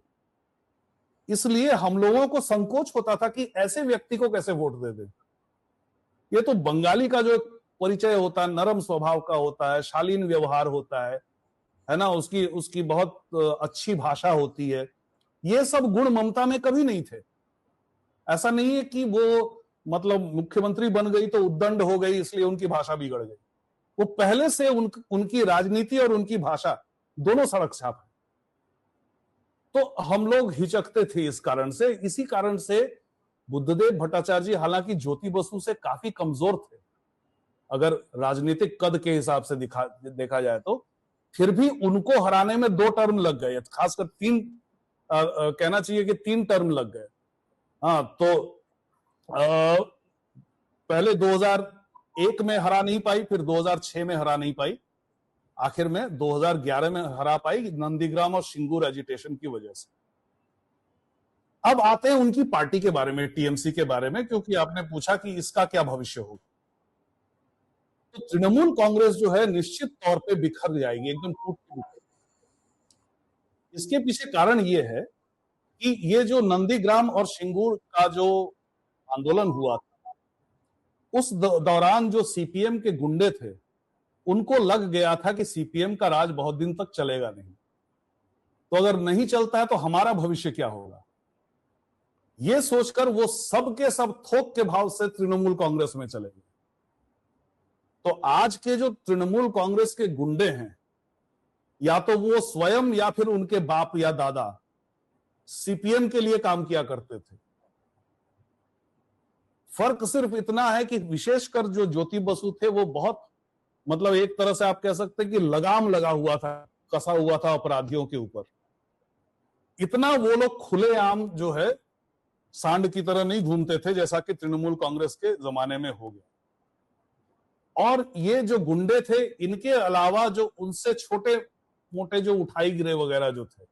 इसलिए हम लोगों को संकोच होता था कि ऐसे व्यक्ति को कैसे वोट दे दें। ये तो बंगाली का जो परिचय होता है, नरम स्वभाव का होता है, शालीन व्यवहार होता है ना, उसकी बहुत अच्छी भाषा होती है। ये सब गुण ममता में कभी नहीं थे। ऐसा नहीं है कि वो मतलब मुख्यमंत्री बन गई तो उद्दंड हो गई इसलिए उनकी भाषा बिगड़ गई। वो पहले से उनकी राजनीति और उनकी भाषा दोनों सड़क छाप है। तो हम लोग हिचकते थे इस कारण से। इसी कारण से बुद्धदेव भट्टाचार्य जी हालांकि ज्योति बसु से काफी कमजोर थे, अगर राजनीतिक कद के हिसाब से देखा जाए तो, फिर भी उनको हराने में 2 टर्म लग गए, खासकर 3 कहना चाहिए कि 3 टर्म लग गए। हाँ, तो पहले 2001 में हरा नहीं पाई, फिर 2006 में हरा नहीं पाई, आखिर में 2011 में हरा पाई नंदीग्राम और सिंगूर एजिटेशन की वजह से। अब आते हैं उनकी पार्टी के बारे में, टीएमसी के बारे में, क्योंकि आपने पूछा कि इसका क्या भविष्य होगा। तो तृणमूल कांग्रेस जो है निश्चित तौर पे बिखर जाएगी, एकदम टूट के बिखर। इसके पीछे कारण ये है कि ये जो नंदीग्राम और सिंगूर का जो आंदोलन हुआ था, उस दौरान जो सीपीएम के गुंडे थे उनको लग गया था कि सीपीएम का राज बहुत दिन तक चलेगा नहीं, तो अगर नहीं चलता है तो हमारा भविष्य क्या होगा। ये सोचकर वो सब के सब थोक के भाव से तृणमूल कांग्रेस में चले गए। तो आज के जो तृणमूल कांग्रेस के गुंडे हैं, या तो वो स्वयं या फिर उनके बाप या दादा सीपीएम के लिए काम किया करते थे। फर्क सिर्फ इतना है कि विशेषकर जो ज्योति बसु थे वो बहुत, मतलब एक तरह से आप कह सकते हैं कि लगाम लगा हुआ था, कसा हुआ था अपराधियों के ऊपर। इतना वो लोग खुलेआम जो है सांड की तरह नहीं घूमते थे जैसा कि तृणमूल कांग्रेस के जमाने में हो गया। और ये जो गुंडे थे, इनके अलावा जो उनसे छोटे मोटे जो उठाई गिरे वगैरह जो थे,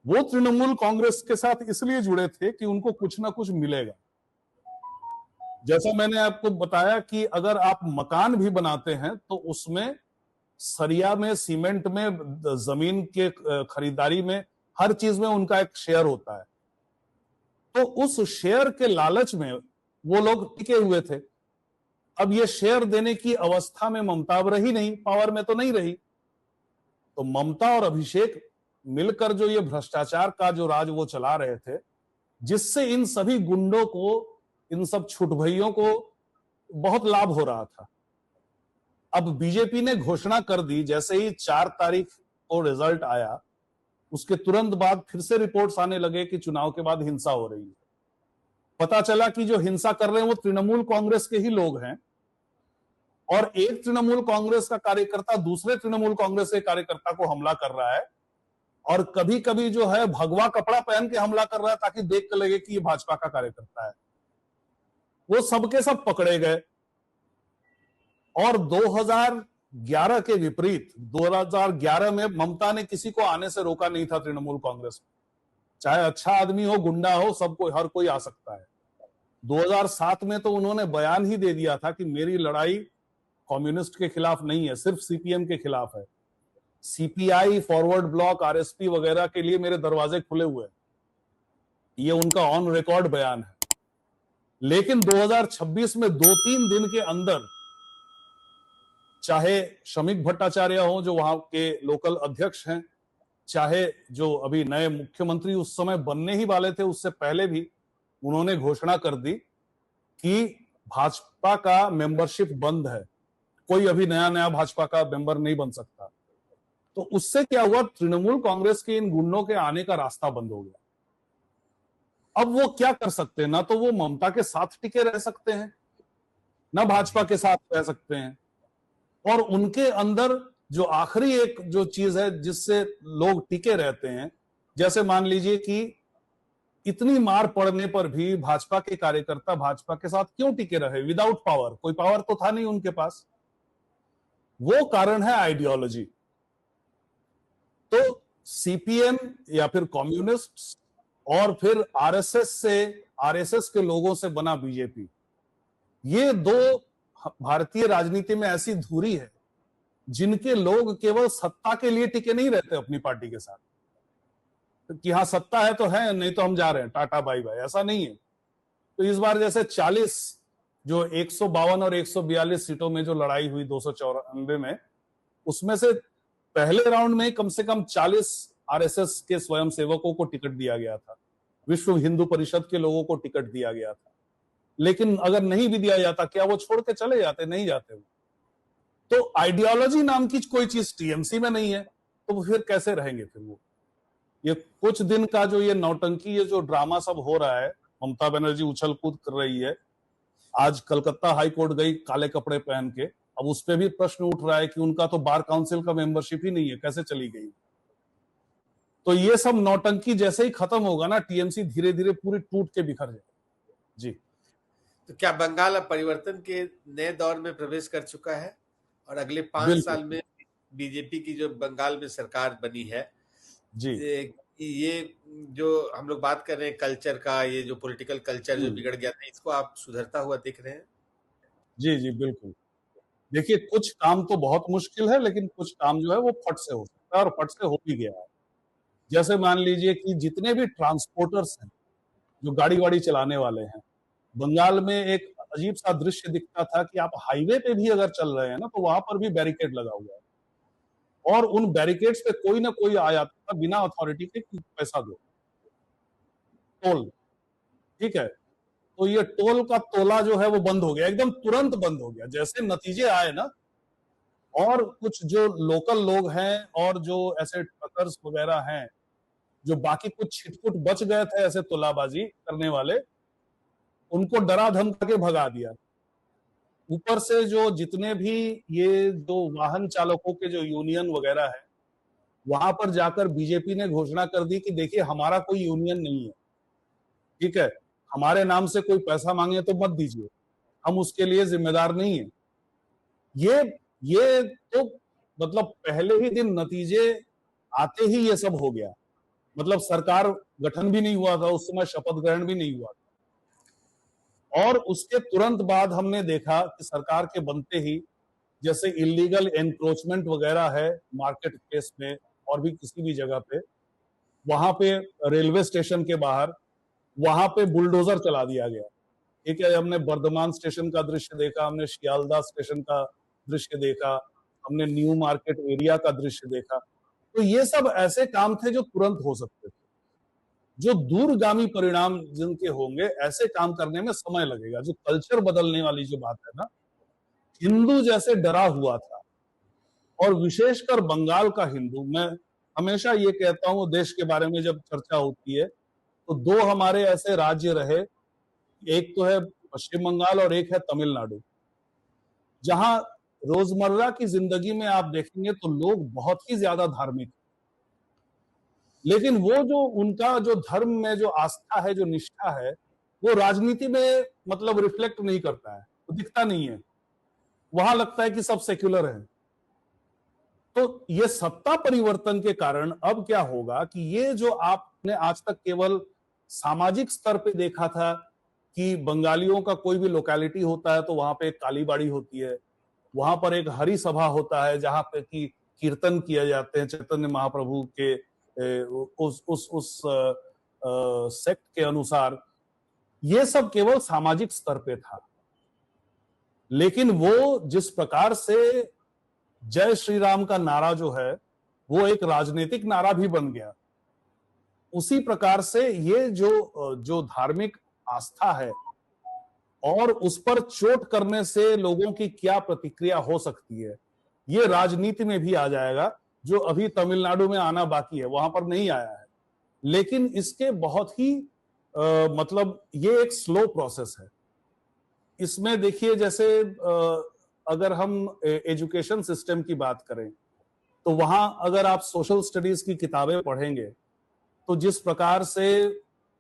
वो तृणमूल कांग्रेस के साथ इसलिए जुड़े थे कि उनको कुछ ना कुछ मिलेगा। जैसा मैंने आपको बताया कि अगर आप मकान भी बनाते हैं तो उसमें सरिया में, सीमेंट में, जमीन के खरीदारी में, हर चीज में उनका एक शेयर होता है। तो उस शेयर के लालच में वो लोग टिके हुए थे। अब ये शेयर देने की अवस्था में ममता अब रही नहीं, पावर में तो नहीं रही, तो ममता और अभिषेक मिलकर जो ये भ्रष्टाचार का जो राज वो चला रहे थे, जिससे इन सभी गुंडों को, इन सब छुटभइयों को बहुत लाभ हो रहा था। अब बीजेपी ने घोषणा कर दी, जैसे ही 4 तारीख को रिजल्ट आया, उसके तुरंत बाद फिर से रिपोर्ट्स आने लगे कि चुनाव के बाद हिंसा हो रही है। पता चला कि जो हिंसा कर रहे हैं वो तृणमूल कांग्रेस के ही लोग हैं, और एक तृणमूल कांग्रेस का कार्यकर्ता दूसरे तृणमूल कांग्रेस के कार्यकर्ता को हमला कर रहा है, और कभी कभी जो है भगवा कपड़ा पहन के हमला कर रहा है ताकि देख के लगे कि ये भाजपा का कार्यकर्ता है। वो सबके सब पकड़े गए। और 2011 के विपरीत 2011 में ममता ने किसी को आने से रोका नहीं था तृणमूल कांग्रेस में, चाहे अच्छा आदमी हो, गुंडा हो, सबको, हर कोई आ सकता है। 2007 में तो उन्होंने बयान ही दे दिया था कि मेरी लड़ाई कम्युनिस्ट के खिलाफ नहीं है, सिर्फ सीपीएम के खिलाफ है। सीपीआई, फॉरवर्ड ब्लॉक, आरएसपी वगैरह के लिए मेरे दरवाजे खुले हुए हैं। ये उनका ऑन रिकॉर्ड बयान है। लेकिन 2026 में 2-3 दिन के अंदर, चाहे शमीक भट्टाचार्य हो जो वहां के लोकल अध्यक्ष हैं, चाहे जो अभी नए मुख्यमंत्री उस समय बनने ही वाले थे, उससे पहले भी उन्होंने घोषणा कर दी कि भाजपा का मेंबरशिप बंद है, कोई अभी नया भाजपा का मेंबर नहीं बन सकता। तो उससे क्या हुआ, तृणमूल कांग्रेस के इन गुंडों के आने का रास्ता बंद हो गया। अब वो क्या कर सकते हैं, ना तो वो ममता के साथ टिके रह सकते हैं, ना भाजपा के साथ रह सकते हैं। और उनके अंदर जो आखिरी एक जो चीज है जिससे लोग टिके रहते हैं, जैसे मान लीजिए कि इतनी मार पड़ने पर भी भाजपा के कार्यकर्ता भाजपा के साथ क्यों टिके रहे, विदाउट पावर, कोई पावर तो था नहीं उनके पास। वो कारण है आइडियोलॉजी। तो सीपीएम या फिर कम्युनिस्ट और फिर आरएसएस के लोगों से बना बीजेपी, ये दो भारतीय राजनीति में ऐसी धुरी है जिनके लोग केवल सत्ता के लिए टिके नहीं रहते अपनी पार्टी के साथ, कि हाँ सत्ता है तो है, नहीं तो हम जा रहे हैं, टाटा बाय बाय, ऐसा नहीं है। तो इस बार जैसे 40 जो 152 और 142 सीटों में जो लड़ाई हुई 294 में, उसमें से पहले राउंड में कम से कम 40 आरएसएस के स्वयंसेवकों को टिकट दिया गया था, विश्व हिंदू परिषद के लोगों को टिकट दिया गया था। लेकिन अगर नहीं भी दिया जाता, क्या वो छोड़ के चले जाते? नहीं जाते वो। तो आइडियोलॉजी नाम की कोई चीज टीएमसी में नहीं है, तो वो फिर कैसे रहेंगे? फिर वो ये कुछ दिन का जो ये नौटंकी, ये जो ड्रामा सब हो रहा है, ममता बनर्जी उछल कूद कर रही है, आज कलकत्ता हाई कोर्ट गई काले कपड़े पहन के, अब उस पर भी प्रश्न उठ रहा है कि उनका तो बार काउंसिल का मेंबरशिप ही नहीं है, कैसे चली गई? तो ये सब नौटंकी जैसे ही खत्म होगा ना, टीएमसी धीरे धीरे पूरी टूट के बिखर जाएगी। जी। तो क्या बंगाल अब परिवर्तन के नए दौर में प्रवेश कर चुका है और अगले 5 साल में बीजेपी की जो बंगाल में सरकार बनी है, जी, ये जो हम लोग बात कर रहे हैं कल्चर का, ये जो पॉलिटिकल कल्चर जो बिगड़ गया था, इसको आप सुधरता हुआ देख रहे हैं? जी जी बिल्कुल। देखिए, कुछ काम तो बहुत मुश्किल है, लेकिन कुछ काम जो है वो फट से हो सकता है, और फट से हो भी गया है। जैसे मान लीजिए कि जितने भी ट्रांसपोर्टर्स हैं, जो गाड़ी वाड़ी चलाने वाले हैं, बंगाल में एक अजीब सा दृश्य दिखता था कि आप हाईवे पे भी अगर चल रहे हैं ना, तो वहां पर भी बैरिकेड लगा हुआ है, और उन बैरिकेड्स पे कोई ना कोई आ जाता था बिना अथॉरिटी के कि पैसा दो, टोल। ठीक है, तो ये टोल का तोला जो है वो बंद हो गया, एकदम तुरंत बंद हो गया जैसे नतीजे आए ना। और कुछ जो लोकल लोग हैं और जो ऐसे ट्रकर्स वगैरह हैं, जो बाकी कुछ छिटपुट बच गए थे ऐसे तोलाबाजी करने वाले, उनको डरा धमका के भगा दिया। ऊपर से जो जितने भी ये जो वाहन चालकों के जो यूनियन वगैरह है, वहां पर जाकर बीजेपी ने घोषणा कर दी कि देखिए हमारा कोई यूनियन नहीं है, ठीक है, हमारे नाम से कोई पैसा मांगे तो मत दीजिए, हम उसके लिए जिम्मेदार नहीं है। ये तो मतलब पहले ही दिन नतीजे आते ही ये सब हो गया। मतलब सरकार गठन भी नहीं हुआ था उस समय, शपथ ग्रहण भी नहीं हुआ था, और उसके तुरंत बाद हमने देखा कि सरकार के बनते ही जैसे इलीगल एनक्रोचमेंट वगैरह है मार्केट प्लेस में और भी किसी भी जगह पे, वहां पे रेलवे स्टेशन के बाहर, वहां पे बुलडोजर चला दिया गया। ठीक है, हमने बर्धमान स्टेशन का दृश्य देखा, हमने शियालदा स्टेशन का दृश्य देखा, हमने न्यू मार्केट एरिया का दृश्य देखा। तो ये सब ऐसे काम थे जो तुरंत हो सकते थे। जो दूरगामी परिणाम जिनके होंगे, ऐसे काम करने में समय लगेगा। जो कल्चर बदलने वाली जो बात है ना, हिंदू जैसे डरा हुआ था, और विशेषकर बंगाल का हिंदू, मैं हमेशा ये कहता हूं देश के बारे में जब चर्चा होती है, तो दो हमारे ऐसे राज्य रहे, एक तो है पश्चिम बंगाल और एक है तमिलनाडु, जहां रोजमर्रा की जिंदगी में आप देखेंगे तो लोग बहुत ही ज्यादा धार्मिक, लेकिन वो जो उनका जो धर्म में जो आस्था है, जो निष्ठा है, वो राजनीति में मतलब रिफ्लेक्ट नहीं करता है, वो दिखता नहीं है। वहां लगता है कि सब सेक्युलर है। तो ये सत्ता परिवर्तन के कारण अब क्या होगा कि ये जो आपने आज तक केवल सामाजिक स्तर पे देखा था कि बंगालियों का कोई भी लोकेलिटी होता है तो वहां पे एक कालीबाड़ी होती है, वहां पर एक हरि सभा होता है जहां पे कि कीर्तन किया जाते हैं चैतन्य महाप्रभु के उस सेक्ट के अनुसार, ये सब केवल सामाजिक स्तर पे था। लेकिन वो जिस प्रकार से जय श्री राम का नारा जो है वो एक राजनीतिक नारा भी बन गया, उसी प्रकार से ये जो धार्मिक आस्था है और उस पर चोट करने से लोगों की क्या प्रतिक्रिया हो सकती है, ये राजनीति में भी आ जाएगा, जो अभी तमिलनाडु में आना बाकी है, वहां पर नहीं आया है। लेकिन इसके बहुत ही मतलब ये एक स्लो प्रोसेस है। इसमें देखिए जैसे अगर हम एजुकेशन सिस्टम की बात करें तो वहां अगर आप सोशल स्टडीज की किताबें पढ़ेंगे तो जिस प्रकार से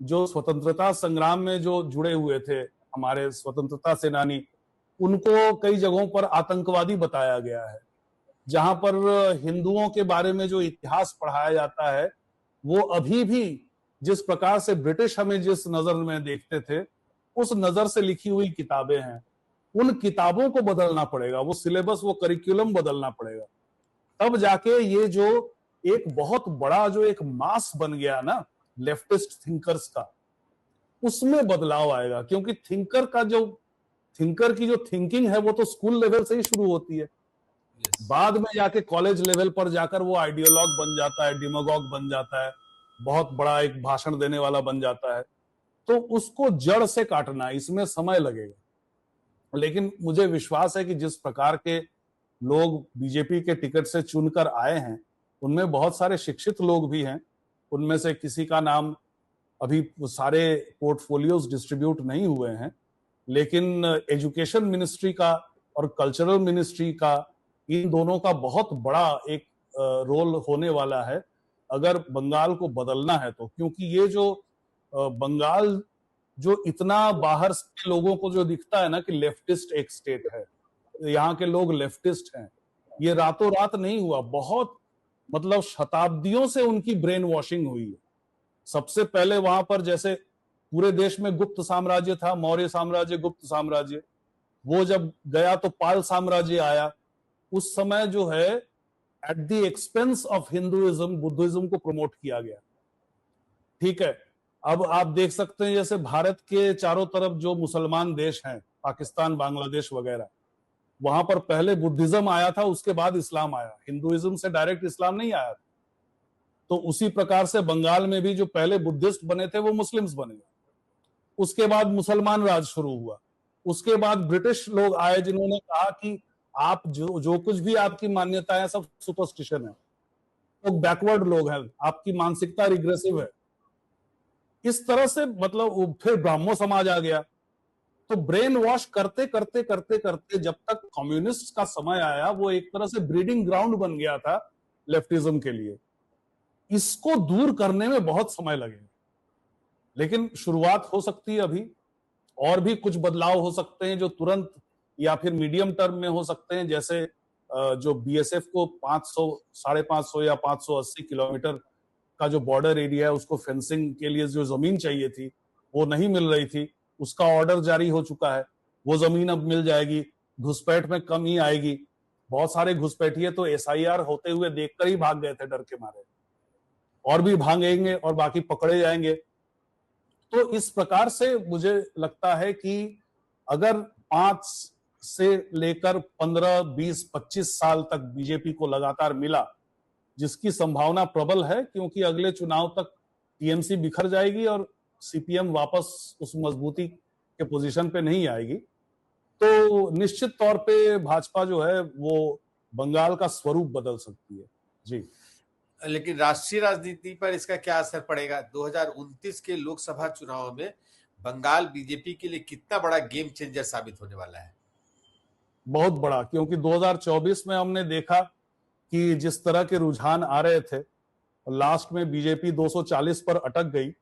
जो स्वतंत्रता संग्राम में जो जुड़े हुए थे हमारे स्वतंत्रता सेनानी, उनको कई जगहों पर आतंकवादी बताया गया है। जहां पर हिंदुओं के बारे में जो इतिहास पढ़ाया जाता है वो अभी भी जिस प्रकार से ब्रिटिश हमें जिस नजर में देखते थे उस नजर से लिखी हुई किताबें हैं। उन किताबों को बदलना पड़ेगा, वो सिलेबस, वो करिकुलम बदलना पड़ेगा, तब जाके ये जो एक बहुत बड़ा जो एक मास बन गया ना लेफ्टिस्ट थिंकर्स का, उसमें बदलाव आएगा। क्योंकि थिंकर की जो थिंकिंग है वो तो स्कूल लेवल से ही शुरू होती है। बाद में जाके कॉलेज लेवल पर जाकर वो आइडियोलॉग बन जाता है, डिमोगॉग बन जाता है, बहुत बड़ा एक भाषण देने वाला बन जाता है। तो उसको जड़ से काटना, इसमें समय लगेगा। लेकिन मुझे विश्वास है कि जिस प्रकार के लोग बीजेपी के टिकट से चुनकर आए हैं उनमें बहुत सारे शिक्षित लोग भी हैं। उनमें से किसी का नाम अभी सारे पोर्टफोलियोज डिस्ट्रीब्यूट नहीं हुए हैं, लेकिन एजुकेशन मिनिस्ट्री का और कल्चरल मिनिस्ट्री का, इन दोनों का बहुत बड़ा एक रोल होने वाला है अगर बंगाल को बदलना है तो। क्योंकि ये जो बंगाल जो इतना बाहर से लोगों को जो दिखता है ना कि लेफ्टिस्ट एक स्टेट है, यहाँ के लोग लेफ्टिस्ट हैं, ये रातों रात नहीं हुआ। बहुत मतलब शताब्दियों से उनकी ब्रेन वॉशिंग हुई है। सबसे पहले वहां पर जैसे पूरे देश में गुप्त साम्राज्य था, मौर्य साम्राज्य, गुप्त साम्राज्य, वो जब गया तो पाल साम्राज्य आया। उस समय जो है at the expense of Hinduism, Buddhism को प्रमोट किया गया। ठीक है, अब आप देख सकते हैं जैसे भारत के चारों तरफ जो मुसलमान देश हैं, पाकिस्तान, बांग्लादेश वगैरह, वहां पर पहले बुद्धिज्म आया था, उसके बाद इस्लाम आया। हिंदुइज्म से डायरेक्ट इस्लाम नहीं आया। तो उसी प्रकार से बंगाल में भी जो पहले बुद्धिस्ट बने थे वो मुस्लिम्स बन गए, उसके बाद मुसलमान राज शुरू हुआ, उसके बाद ब्रिटिश लोग आए जिन्होंने कहा कि आप जो कुछ भी आपकी मान्यताएं हैं सब सुपरस्टिशन है, तो बैकवर्ड लोग हैं, आपकी मानसिकता रिग्रेसिव है। इस तरह से मतलब फिर ब्राह्मो समाज आ गया। तो ब्रेन वॉश करते करते करते करते जब तक कम्युनिस्ट का समय आया, वो एक तरह से ब्रीडिंग ग्राउंड बन गया था लेफ्टिज्म के लिए। इसको दूर करने में बहुत समय लगेगा, लेकिन शुरुआत हो सकती है अभी। और भी कुछ बदलाव हो सकते हैं जो तुरंत या फिर मीडियम टर्म में हो सकते हैं। जैसे जो बीएसएफ को 500, 550 या 580 किलोमीटर का जो बॉर्डर एरिया है उसको फेंसिंग के लिए जो जमीन चाहिए थी वो नहीं मिल रही थी, उसका ऑर्डर जारी हो चुका है, वो जमीन अब मिल जाएगी। घुसपैठ में कमी आएगी। बहुत सारे घुसपैठिए तो एसआईआर होते हुए देखकर ही भाग गए थे डर के मारे, और भी भागेंगे और बाकी पकड़े जाएंगे। तो इस प्रकार से मुझे लगता है कि अगर 5 से लेकर 15, 20, 25 साल तक बीजेपी को लगातार मिला, जिसकी संभावना प्रबल है क्योंकि अगले चुनाव तक टीएमसी बिखर जाएगी और सीपीएम वापस उस मजबूती के पोजीशन पे नहीं आएगी, तो निश्चित तौर पे भाजपा जो है वो बंगाल का स्वरूप बदल सकती है। जी, लेकिन राष्ट्रीय राजनीति पर इसका क्या असर पड़ेगा? 2029 के लोकसभा चुनाव में बंगाल बीजेपी के लिए कितना बड़ा गेम चेंजर साबित होने वाला है? बहुत बड़ा। क्योंकि 2024 में हमने देखा कि जिस तरह के रुझान आ रहे थे, लास्ट में बीजेपी 240 पर अटक गई।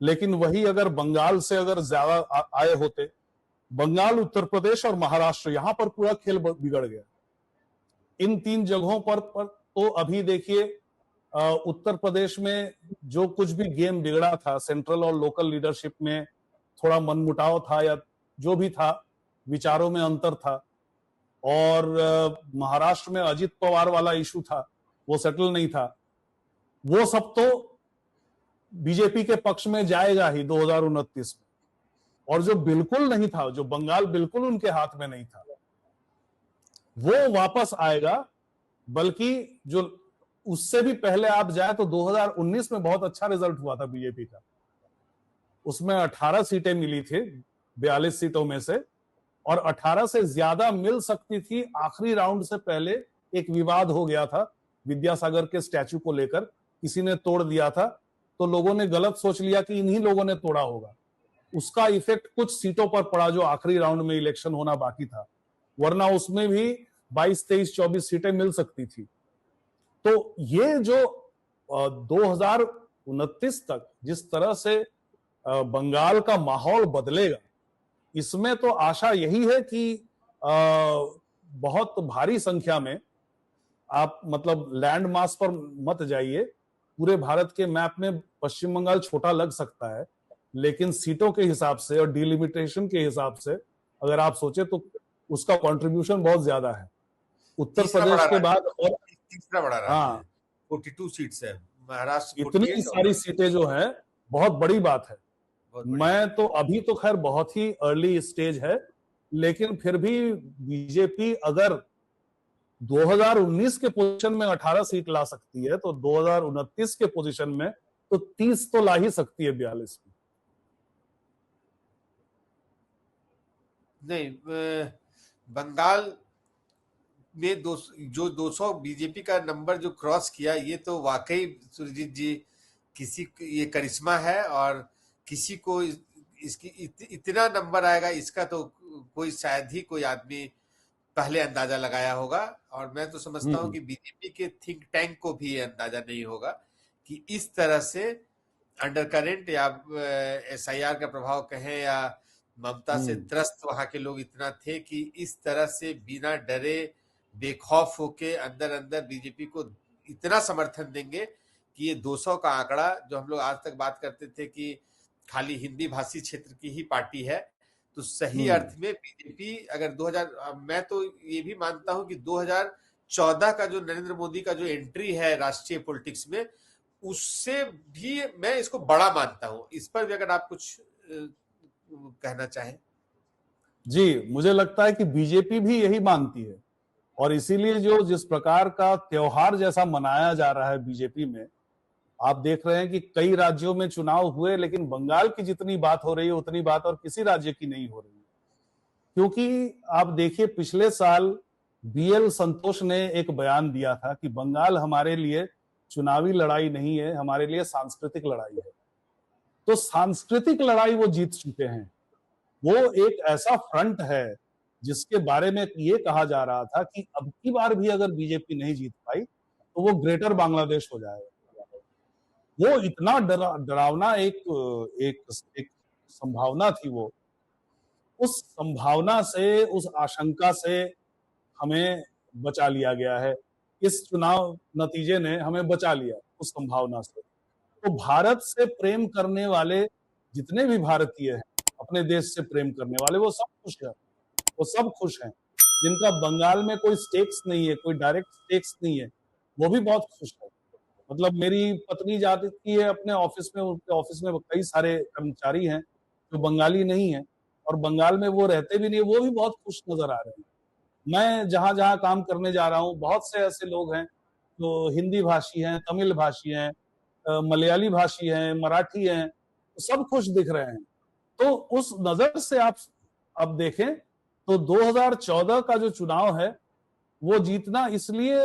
लेकिन वही अगर बंगाल से अगर ज्यादा आए होते, बंगाल, उत्तर प्रदेश और महाराष्ट्र, यहां पर पूरा खेल बिगड़ गया। इन 3 जगहों पर तो अभी देखिए उत्तर प्रदेश में जो कुछ भी गेम बिगड़ा था, सेंट्रल और लोकल लीडरशिप में थोड़ा मनमुटाव था या जो भी था, विचारों में अंतर था, और महाराष्ट्र में अजित पवार वाला इशू था, वो सेटल नहीं था। वो सब तो बीजेपी के पक्ष में जाएगा ही 2029 में। और जो बिल्कुल नहीं था, जो बंगाल बिल्कुल उनके हाथ में नहीं था, वो वापस आएगा। बल्कि जो उससे भी पहले आप जाए तो 2019 में बहुत अच्छा रिजल्ट हुआ था बीजेपी का। उसमें 18 सीटें मिली थी 42 सीटों में से, और 18 से ज्यादा मिल सकती थी। आखिरी राउंड से पहले एक विवाद हो गया था विद्यासागर के स्टैचू को लेकर, किसी ने तोड़ दिया था, तो लोगों ने गलत सोच लिया कि इन्हीं लोगों ने तोड़ा होगा। उसका इफेक्ट कुछ सीटों पर पड़ा जो आखिरी राउंड में इलेक्शन होना बाकी था, वरना उसमें भी 22, 23, 24 सीटें मिल सकती थी। तो ये जो 2029 तक जिस तरह से बंगाल का माहौल बदलेगा, इसमें तो आशा यही है कि बहुत भारी संख्या में आप मतलब लैंड मास पर मत जाइए, पूरे भारत के मैप में पश्चिम बंगाल छोटा लग सकता है, लेकिन सीटों के हिसाब से और डिलिमिटेशन के हिसाब से अगर आप सोचे तो उसका कंट्रीब्यूशन बहुत ज्यादा है। उत्तर तीसरा बड़ा प्रदेश के राज्य, बाद और तीसरा बड़ा राज्य हाँ, है, 42 सीट्स है, महाराष्ट्र इतनी 48 और सारी सीटें जो है बहुत बड़ी बात है। बहुत बड़ी बात। मैं तो अभी तो खैर बहुत ही अर्ली स्टेज है, लेकिन फिर भी बीजेपी अगर 2019 के पोजीशन में 18 सीट ला सकती है तो 2029 के पोजीशन में तो 30 तो ला ही सकती है 42 में। नहीं, बंगाल में जो 200 बीजेपी का नंबर जो क्रॉस किया, ये तो वाकई सुरजीत जी किसी ये करिश्मा है, और किसी को इसकी इतना नंबर आएगा इसका तो कोई शायद ही कोई आदमी पहले अंदाजा लगाया होगा। और मैं तो समझता हूं कि बीजेपी के थिंक टैंक को भी ये अंदाजा नहीं होगा कि इस तरह से अंडर करेंट या एसआईआर का प्रभाव कहें या ममता से त्रस्त वहां के लोग इतना थे कि इस तरह से बिना डरे बेखौफ होके अंदर अंदर बीजेपी को इतना समर्थन देंगे कि ये 200 का आंकड़ा जो हम लोग आज तक बात करते थे कि खाली हिंदी भाषी क्षेत्र की ही पार्टी है, तो सही अर्थ में बीजेपी अगर 2000, मैं तो ये भी मानता हूं कि 2014 का जो नरेंद्र मोदी का जो एंट्री है राष्ट्रीय पॉलिटिक्स में, उससे भी मैं इसको बड़ा मानता हूं। इस पर भी अगर आप कुछ कहना चाहें। जी, मुझे लगता है कि बीजेपी भी यही मानती है, और इसीलिए जो जिस प्रकार का त्योहार जैसा मनाया जा रहा है बीजेपी में, आप देख रहे हैं कि कई राज्यों में चुनाव हुए लेकिन बंगाल की जितनी बात हो रही है उतनी बात और किसी राज्य की नहीं हो रही है। क्योंकि आप देखिए पिछले साल बीएल संतोष ने एक बयान दिया था कि बंगाल हमारे लिए चुनावी लड़ाई नहीं है, हमारे लिए सांस्कृतिक लड़ाई है। तो सांस्कृतिक लड़ाई वो जीत चुके हैं। वो एक ऐसा फ्रंट है जिसके बारे में ये कहा जा रहा था कि अब की बार भी अगर बीजेपी नहीं जीत पाई तो वो ग्रेटर बांग्लादेश हो जाएगा। वो इतना डरावना एक एक एक संभावना थी वो। उस संभावना से, उस आशंका से हमें बचा लिया गया है। इस चुनाव नतीजे ने हमें बचा लिया उस संभावना से। तो भारत से प्रेम करने वाले जितने भी भारतीय हैं, अपने देश से प्रेम करने वाले, वो सब खुश हैं। वो सब खुश हैं। जिनका बंगाल में कोई स्टेक्स नहीं है, कोई डायरेक्ट स्टेक्स नहीं है, वो भी बहुत खुश है। मतलब मेरी पत्नी जाती है अपने ऑफिस में, उनके ऑफिस में कई सारे कर्मचारी हैं जो बंगाली नहीं है और बंगाल में वो रहते भी नहीं, वो भी बहुत खुश नजर आ रहे हैं। मैं जहां जहां काम करने जा रहा हूँ, बहुत से ऐसे लोग हैं जो हिंदी भाषी हैं, तमिल भाषी हैं, मलयाली भाषी हैं, मराठी हैं, तो सब खुश दिख रहे हैं। तो उस नजर से आप अब देखें तो 2014 का जो चुनाव है वो जीतना इसलिए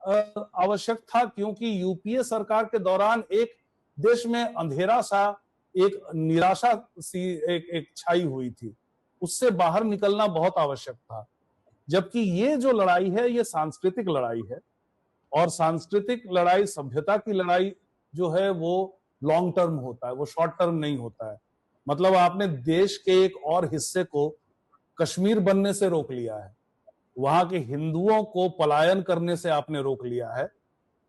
आवश्यक था क्योंकि यूपीए सरकार के दौरान एक देश में अंधेरा सा, एक निराशा सी एक छाई हुई थी। उससे बाहर निकलना बहुत आवश्यक था। जबकि ये जो लड़ाई है ये सांस्कृतिक लड़ाई है, और सांस्कृतिक लड़ाई, सभ्यता की लड़ाई जो है वो लॉन्ग टर्म होता है, वो शॉर्ट टर्म नहीं होता है। मतलब आपने देश के एक और हिस्से को कश्मीर बनने से रोक लिया है, वहां के हिंदुओं को पलायन करने से आपने रोक लिया है,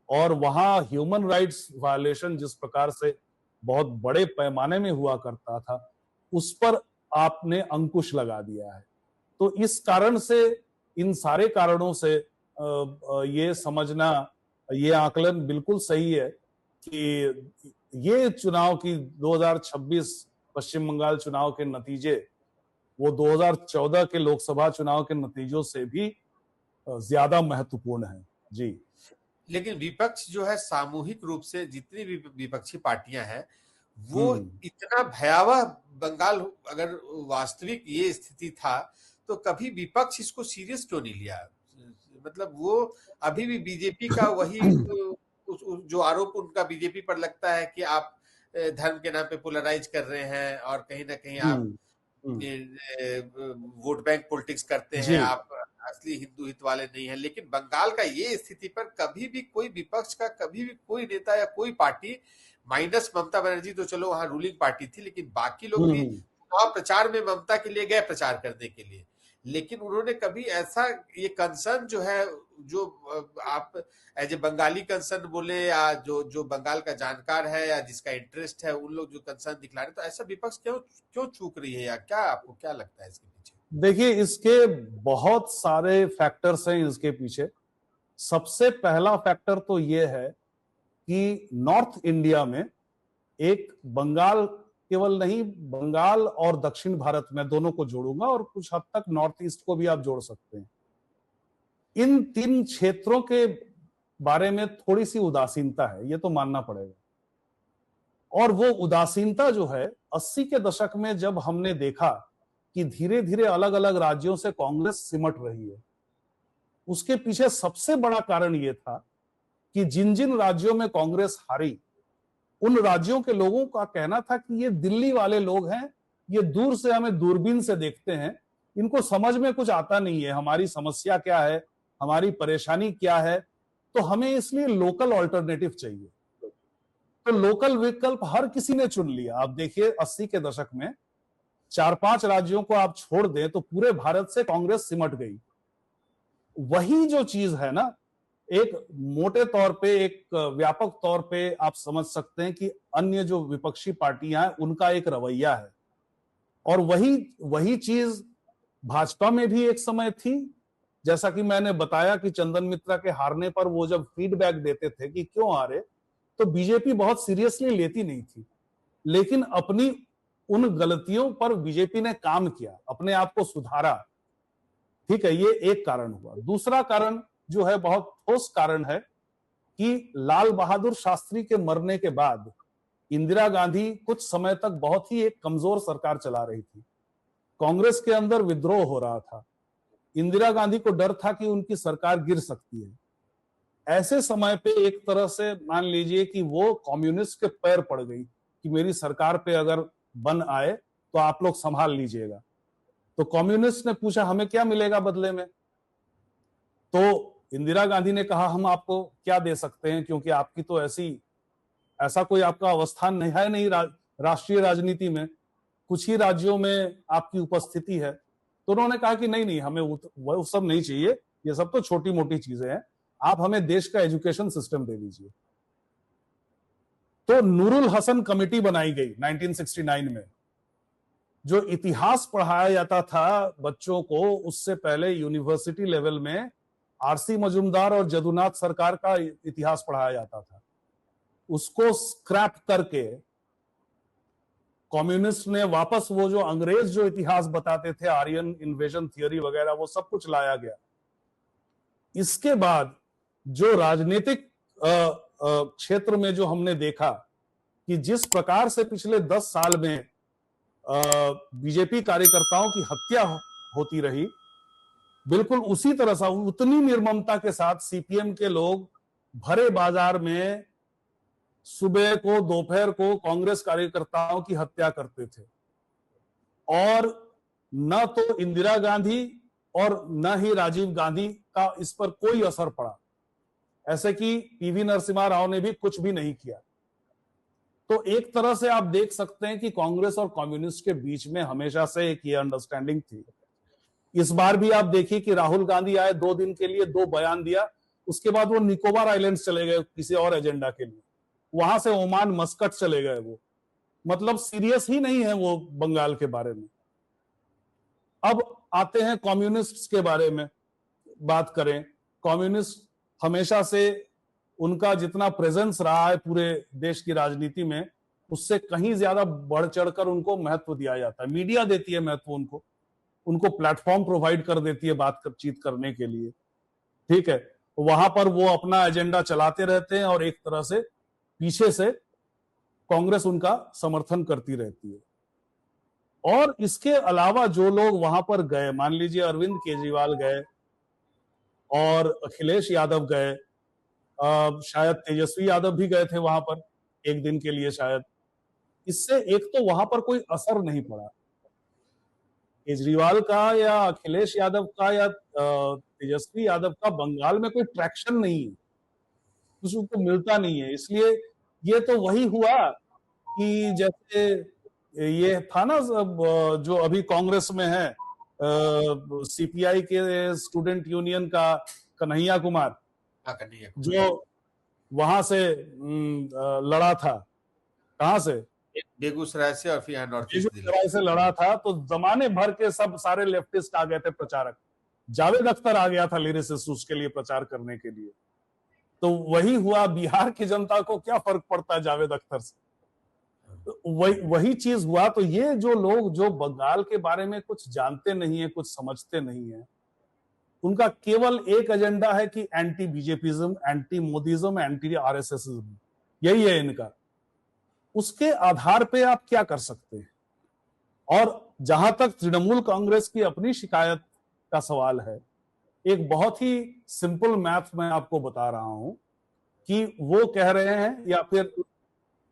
और वहां ह्यूमन राइट्स वायलेशन जिस प्रकार से बहुत बड़े पैमाने में हुआ करता था उस पर आपने अंकुश लगा दिया है। तो इस कारण से, इन सारे कारणों से ये समझना, ये आकलन बिल्कुल सही है कि ये चुनाव की 2026 पश्चिम बंगाल चुनाव के नतीजे वो 2014 के लोकसभा चुनाव के नतीजों से भी ज्यादा महत्वपूर्ण है। जी। लेकिन विपक्ष जो है सामूहिक रूप से जितनी भी विपक्षी पार्टियां हैं वो इतना भयावह, बंगाल अगर वास्तविक ये स्थिति था तो कभी विपक्ष इसको सीरियस क्यों नहीं लिया? मतलब वो अभी भी बीजेपी का वही जो आरोप उनका बीजेपी पर लगता है कि आप धर्म के नाम पे पोलराइज कर रहे हैं और कहीं ना कहीं आप वोट बैंक पॉलिटिक्स करते हैं, आप असली हिंदू हित वाले नहीं है। लेकिन बंगाल का ये स्थिति पर कभी भी कोई विपक्ष का कभी भी कोई नेता या कोई पार्टी, माइनस ममता बनर्जी तो चलो वहां रूलिंग पार्टी थी, लेकिन बाकी लोग भी चुनाव प्रचार में ममता के लिए गए प्रचार करने के लिए, लेकिन उन्होंने कभी ऐसा ये कंसर्न जो है, जो आप एज ए बंगाली कंसर्न बोले या जो जो बंगाल का जानकार है या जिसका इंटरेस्ट है, उन लोग जो कंसर्न दिखला रहे, तो ऐसा विपक्ष क्यों क्यों चूक रही है, या क्या आपको क्या लगता है इसके पीछे? देखिए, इसके बहुत सारे फैक्टर्स हैं इसके पीछे। सबसे पहला फैक्टर तो ये है कि नॉर्थ इंडिया में एक बंगाल, केवल नहीं, बंगाल और दक्षिण भारत में दोनों को जोड़ूंगा और कुछ हद तक नॉर्थ ईस्ट को भी आप जोड़ सकते हैं। इन तीन क्षेत्रों के बारे में थोड़ी सी उदासीनता है, ये तो मानना पड़ेगा। और वो उदासीनता जो है 80 के दशक में जब हमने देखा कि धीरे धीरे अलग अलग राज्यों से कांग्रेस सिमट रही है, उसके पीछे सबसे बड़ा कारण यह था कि जिन जिन राज्यों में कांग्रेस हारी, उन राज्यों के लोगों का कहना था कि ये दिल्ली वाले लोग हैं, ये दूर से हमें दूरबीन से देखते हैं, इनको समझ में कुछ आता नहीं है, हमारी समस्या क्या है, हमारी परेशानी क्या है, तो हमें इसलिए लोकल ऑल्टरनेटिव चाहिए। तो लोकल विकल्प हर किसी ने चुन लिया। आप देखिए 80 के दशक में 4-5 राज्यों को आप छोड़ दें तो पूरे भारत से कांग्रेस सिमट गई। वही जो चीज है ना, एक मोटे तौर पे, एक व्यापक तौर पे आप समझ सकते हैं कि अन्य जो विपक्षी पार्टियां हैं उनका एक रवैया है। और वही चीज भाजपा में भी एक समय थी। जैसा कि मैंने बताया कि चंदन मित्रा के हारने पर वो जब फीडबैक देते थे कि क्यों हारे, तो बीजेपी बहुत सीरियसली लेती नहीं थी। लेकिन अपनी उन गलतियों पर बीजेपी ने काम किया, अपने आप को सुधारा। ठीक है, ये एक कारण हुआ। दूसरा कारण जो है, बहुत ठोस कारण है, कि लाल बहादुर शास्त्री के मरने के बाद इंदिरा गांधी कुछ समय तक बहुत ही एक कमजोर सरकार चला रही थी। कांग्रेस के अंदर विद्रोह हो रहा था। इंदिरा गांधी को डर था कि उनकी सरकार गिर सकती है। ऐसे समय पे एक तरह से मान लीजिए कि वो कम्युनिस्ट के पैर पड़ गई कि मेरी सरकार पे अगर बन आए तो आप लोग संभाल लीजिएगा। तो कम्युनिस्ट ने पूछा हमें क्या मिलेगा बदले में, तो इंदिरा गांधी ने कहा हम आपको क्या दे सकते हैं, क्योंकि आपकी तो ऐसा कोई आपका अवस्थान नहीं है, नहीं राष्ट्रीय राजनीति में, कुछ ही राज्यों में आपकी उपस्थिति है। तो उन्होंने कहा कि नहीं, हमें वो सब नहीं चाहिए, ये सब तो छोटी मोटी चीजें हैं, आप हमें देश का एजुकेशन सिस्टम दे दीजिए। तो नूरुल हसन कमेटी बनाई गई 1969 में। जो इतिहास पढ़ाया जाता था बच्चों को, उससे पहले यूनिवर्सिटी लेवल में आरसी मजूमदार और जदुनाथ सरकार का इतिहास पढ़ाया जाता था। उसको स्क्रैप करके कम्युनिस्ट ने वापस वो जो अंग्रेज जो इतिहास बताते थे, आर्यन इन्वेजन थियरी वगैरह, वो सब कुछ लाया गया। इसके बाद जो राजनीतिक क्षेत्र में जो हमने देखा कि जिस प्रकार से पिछले 10 साल में बीजेपी कार्यकर्ताओं की हत्या होती रही, बिल्कुल उसी तरह से, उतनी निर्ममता के साथ सीपीएम के लोग भरे बाजार में सुबह को दोपहर को कांग्रेस कार्यकर्ताओं की हत्या करते थे। और न तो इंदिरा गांधी और न ही राजीव गांधी का इस पर कोई असर पड़ा, ऐसे कि पीवी नरसिम्हा राव ने भी कुछ भी नहीं किया। तो एक तरह से आप देख सकते हैं कि कांग्रेस और कम्युनिस्ट के बीच में हमेशा से एक ये अंडरस्टैंडिंग थी। इस बार भी आप देखिए कि राहुल गांधी आए, 2 दिन के लिए 2 बयान दिया, उसके बाद वो निकोबार आइलैंड्स चले गए किसी और एजेंडा के लिए, वहां से ओमान मस्कट चले गए। वो मतलब सीरियस ही नहीं है वो बंगाल के बारे में। अब आते हैं कम्युनिस्ट के बारे में बात करें। कम्युनिस्ट हमेशा से, उनका जितना प्रेजेंस रहा है पूरे देश की राजनीति में, उससे कहीं ज्यादा बढ़ चढ़कर उनको महत्व दिया जाता है। मीडिया देती है महत्व उनको प्लेटफॉर्म प्रोवाइड कर देती है बातचीत करने के लिए। ठीक है, वहां पर वो अपना एजेंडा चलाते रहते हैं और एक तरह से पीछे से कांग्रेस उनका समर्थन करती रहती है। और इसके अलावा जो लोग वहां पर गए, मान लीजिए अरविंद केजरीवाल गए और अखिलेश यादव गए, शायद तेजस्वी यादव भी गए थे वहां पर एक दिन के लिए शायद। इससे एक तो वहां पर कोई असर नहीं पड़ा केजरीवाल का या अखिलेश यादव का या तेजस्वी यादव का, बंगाल में कोई ट्रैक्शन नहीं है, कुछ उनको मिलता नहीं है। इसलिए ये तो वही हुआ कि जैसे ये था ना, जो अभी कांग्रेस में है, सीपीआई के स्टूडेंट यूनियन का कन्हैया कुमार, जो वहां से लड़ा था, कहां से, बेगूसराय से, और फिर यहाँ नॉर्थ ईस्ट दिल्ली बेगूसराय से लड़ा था। तो जमाने भर के सब सारे लेफ्टिस्ट आ गए थे प्रचारक। जावेद अख्तर आ गया था लिरिसिस्ट उसके लिए प्रचार करने के लिए। तो वही हुआ, बिहार की जनता को क्या फर्क पड़ता है जावेद अख्तर से, वही चीज हुआ। तो ये जो लोग जो बंगाल के बारे में कुछ जानते नहीं है, कुछ समझते नहीं है, उनका केवल एक एजेंडा है कि एंटी बीजेपीज्म, एंटी मोदीज्म, एंटी आरएसएसिज्म, यही है इनका। उसके आधार पे आप क्या कर सकते हैं? और जहां तक तृणमूल कांग्रेस की अपनी शिकायत का सवाल है, एक बहुत ही सिंपल मैथ मैं आपको बता रहा हूं कि वो कह रहे हैं, या फिर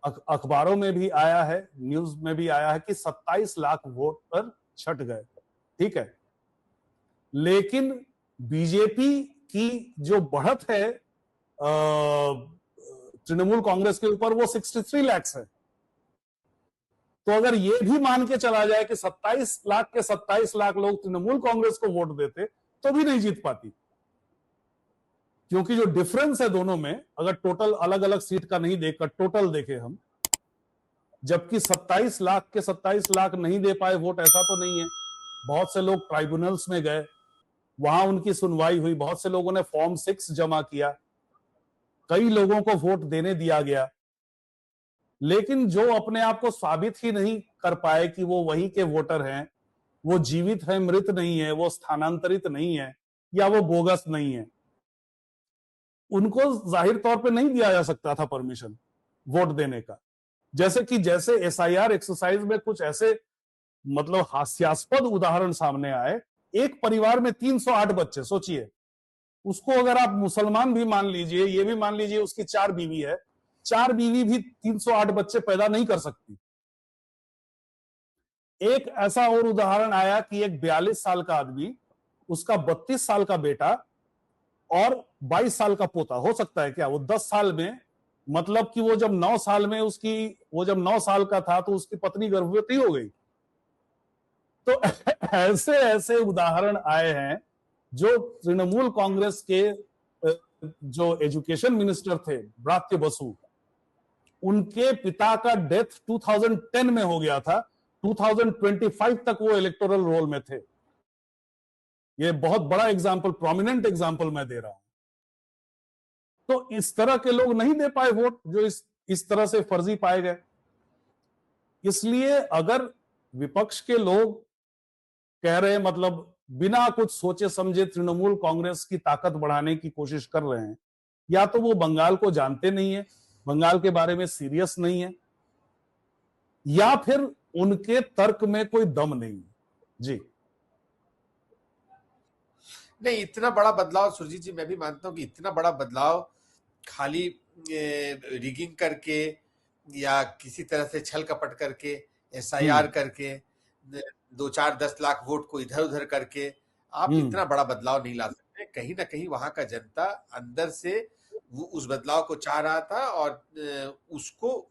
अखबारों में भी आया है, न्यूज में भी आया है कि 27 लाख वोट पर छट गए, ठीक है। लेकिन बीजेपी की जो बढ़त है तृणमूल कांग्रेस के ऊपर, वो 63 लाख है। तो अगर ये भी मान के चला जाए कि 27 लाख के 27 लाख लोग तृणमूल कांग्रेस को वोट देते, तो भी नहीं जीत पाती, क्योंकि जो डिफरेंस है दोनों में, अगर टोटल अलग अलग सीट का नहीं देखकर टोटल देखे हम, जबकि 27 लाख के 27 लाख नहीं दे पाए वोट, ऐसा तो नहीं है। बहुत से लोग ट्राइब्यूनल्स में गए, वहां उनकी सुनवाई हुई, बहुत से लोगों ने फॉर्म 6 जमा किया, कई लोगों को वोट देने दिया गया। लेकिन जो अपने आप को साबित ही नहीं कर पाए कि वो वही के वोटर हैं, वो जीवित है, मृत नहीं है, वो स्थानांतरित नहीं है, या वो बोगस नहीं है, उनको जाहिर तौर पे नहीं दिया जा सकता था परमिशन वोट देने का। जैसे एसआईआर एक्सरसाइज में कुछ ऐसे मतलब हास्यास्पद उदाहरण सामने आए। एक परिवार में 308 बच्चे, सोचिए, उसको अगर आप मुसलमान भी मान लीजिए, ये भी मान लीजिए उसकी 4 बीवी है, 4 बीवी भी 308 बच्चे पैदा नहीं कर सकती। एक ऐसा और उदाहरण आया कि एक 42 साल का आदमी, उसका 32 साल का बेटा और 22 साल का पोता, हो सकता है क्या, वो 10 साल में, मतलब कि वो जब 9 साल में वो जब 9 साल का था तो उसकी पत्नी गर्भवती हो गई। तो ऐसे ऐसे उदाहरण आए हैं। जो तृणमूल कांग्रेस के जो एजुकेशन मिनिस्टर थे ब्रात्य बसु, उनके पिता का डेथ 2010 में हो गया था, 2025 तक वो इलेक्टोरल रोल में थे। ये बहुत बड़ा एग्जाम्पल, प्रोमिनेंट एग्जाम्पल मैं दे रहा हूं। तो इस तरह के लोग नहीं दे पाए वोट, जो इस तरह से फर्जी पाए गए। इसलिए अगर विपक्ष के लोग कह रहे हैं, मतलब बिना कुछ सोचे समझे तृणमूल कांग्रेस की ताकत बढ़ाने की कोशिश कर रहे हैं, या तो वो बंगाल को जानते नहीं है, बंगाल के बारे में सीरियस नहीं है, या फिर उनके तर्क में कोई दम नहीं है। जी नहीं, इतना बड़ा बदलाव सुरजीत जी, मैं भी मानता हूं कि इतना बड़ा बदलाव खाली रिगिंग करके या किसी तरह से छल कपट करके, एसआईआर करके, 2-4-10 लाख वोट को इधर उधर करके आप इतना बड़ा बदलाव नहीं ला सकते। कहीं ना कहीं वहां का जनता अंदर से वो उस बदलाव को चाह रहा था, और उसको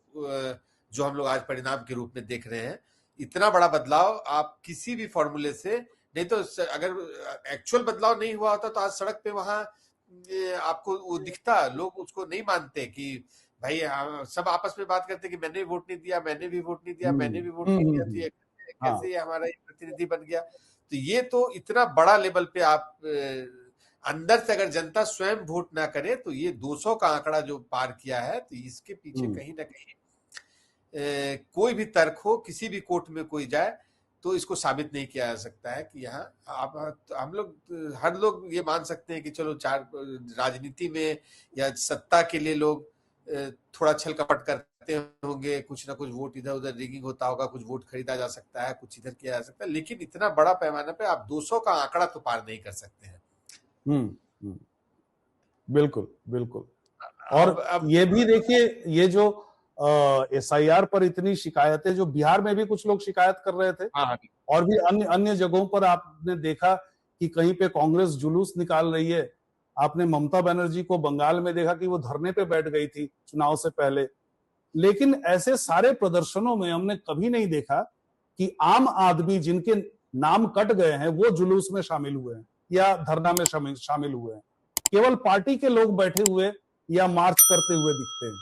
जो हम लोग आज परिणाम के रूप में देख रहे हैं, इतना बड़ा बदलाव आप किसी भी फॉर्मूले से नहीं, तो अगर एक्चुअल बदलाव नहीं हुआ होता तो आज सड़क पे वहां आपको वो दिखता, लोग उसको नहीं मानते कि भाई सब आपस में बात करते कि मैंने वोट नहीं दिया, मैंने भी वोट नहीं दिया, मैंने भी वोट नहीं दिया, तो ये कैसे ये हमारा प्रतिनिधि बन गया। तो ये तो इतना बड़ा लेवल पे आप अंदर से अगर जनता स्वयं वोट ना करे, तो ये 200 का आंकड़ा जो पार किया है, तो इसके पीछे कहीं ना कहीं कोई भी तर्क हो, किसी भी कोर्ट में कोई जाए, तो इसको साबित नहीं किया जा सकता है कि यहाँ हम लोग, हर लोग ये मान सकते हैं कि चलो राजनीति में या सत्ता के लिए लोग थोड़ा छल कपट करते होंगे, कुछ ना कुछ वोट इधर उधर रिगिंग होता होगा, कुछ वोट खरीदा जा सकता है, कुछ इधर किया जा सकता है, लेकिन इतना बड़ा पैमाना पे आप 200 का आंकड़ा तो पार नहीं कर सकते हैं। बिल्कुल बिल्कुल। और अब ये भी देखिए, ये जो एसआईआर पर इतनी शिकायतें, जो बिहार में भी कुछ लोग शिकायत कर रहे थे, और भी अन्य अन्य जगहों पर आपने देखा कि कहीं पे कांग्रेस जुलूस निकाल रही है। आपने ममता बनर्जी को बंगाल में देखा कि वो धरने पे बैठ गई थी चुनाव से पहले। लेकिन ऐसे सारे प्रदर्शनों में हमने कभी नहीं देखा कि आम आदमी, जिनके नाम कट गए हैं वो जुलूस में शामिल हुए हैं या धरना में शामिल हुए हैं। केवल पार्टी के लोग बैठे हुए या मार्च करते हुए दिखते हैं।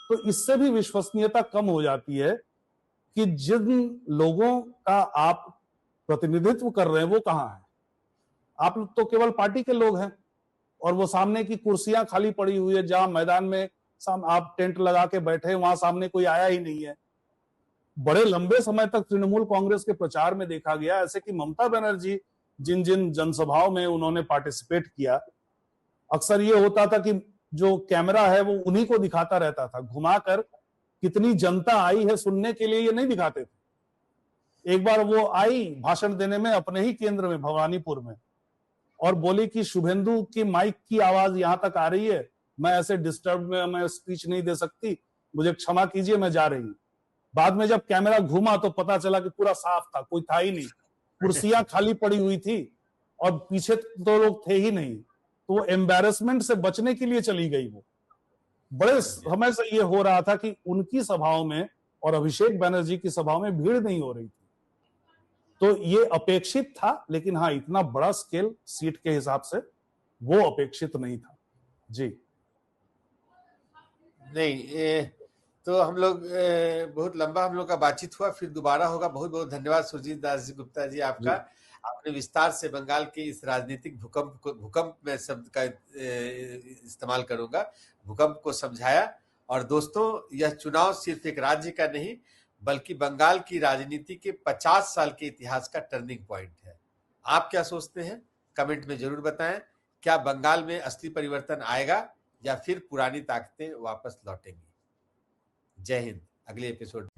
तो इससे भी विश्वसनीयता कम हो जाती है कि जिन लोगों का आप प्रतिनिधित्व कर रहे हैं वो कहां है। आप तो केवल पार्टी के लोग हैं और वो सामने की कुर्सियां खाली पड़ी हुई है, जहां मैदान में आप टेंट लगा के बैठे, वहां सामने कोई आया ही नहीं है। बड़े लंबे समय तक तृणमूल कांग्रेस के प्रचार में देखा गया ऐसे कि ममता बनर्जी जिन जिन जनसभाओं में उन्होंने पार्टिसिपेट किया, अक्सर ये होता था कि जो कैमरा है वो उन्हीं को दिखाता रहता था, घुमाकर कितनी जनता आई है सुनने के लिए ये नहीं दिखाते थे। एक बार वो आई भाषण देने में अपने ही केंद्र में भवानीपुर में और बोली कि शुभेंदु की माइक की आवाज यहां तक आ रही है, मैं ऐसे डिस्टर्ब में मैं स्पीच नहीं दे सकती, मुझे क्षमा कीजिए, मैं जा रही हूं। बाद में जब कैमरा घूमा तो पता चला कि पूरा साफ था, कोई था ही नहीं, कुर्सियां खाली पड़ी हुई थी और पीछे तो लोग थे ही नहीं। तो वो एम्बैरेसमेंट से बचने के लिए चली गई। वो बड़े समय से ये हो रहा था कि उनकी सभाओं में और अभिषेक बनर्जी की सभाओं में भीड़ नहीं हो रही थी। तो ये अपेक्षित था, लेकिन हाँ इतना बड़ा स्केल सीट के हिसाब से वो अपेक्षित नहीं था। जी नहीं, तो हम लोग बहुत लंबा हम लोग का बातचीत हुआ, फिर दोबारा होगा। बहुत बहुत धन्यवाद सुरजीत दास जी गुप्ता जी आपका। आपने विस्तार से बंगाल के इस राजनीतिक भूकंप में शब्द का इस्तेमाल करूंगा, भूकंप को समझाया। और दोस्तों, यह चुनाव सिर्फ एक राज्य का नहीं बल्कि बंगाल की राजनीति के 50 साल के इतिहास का टर्निंग पॉइंट है। आप क्या सोचते हैं, कमेंट में जरूर बताएं। क्या बंगाल में असली परिवर्तन आएगा या फिर पुरानी ताकतें वापस लौटेंगी? जय हिंद। अगले एपिसोड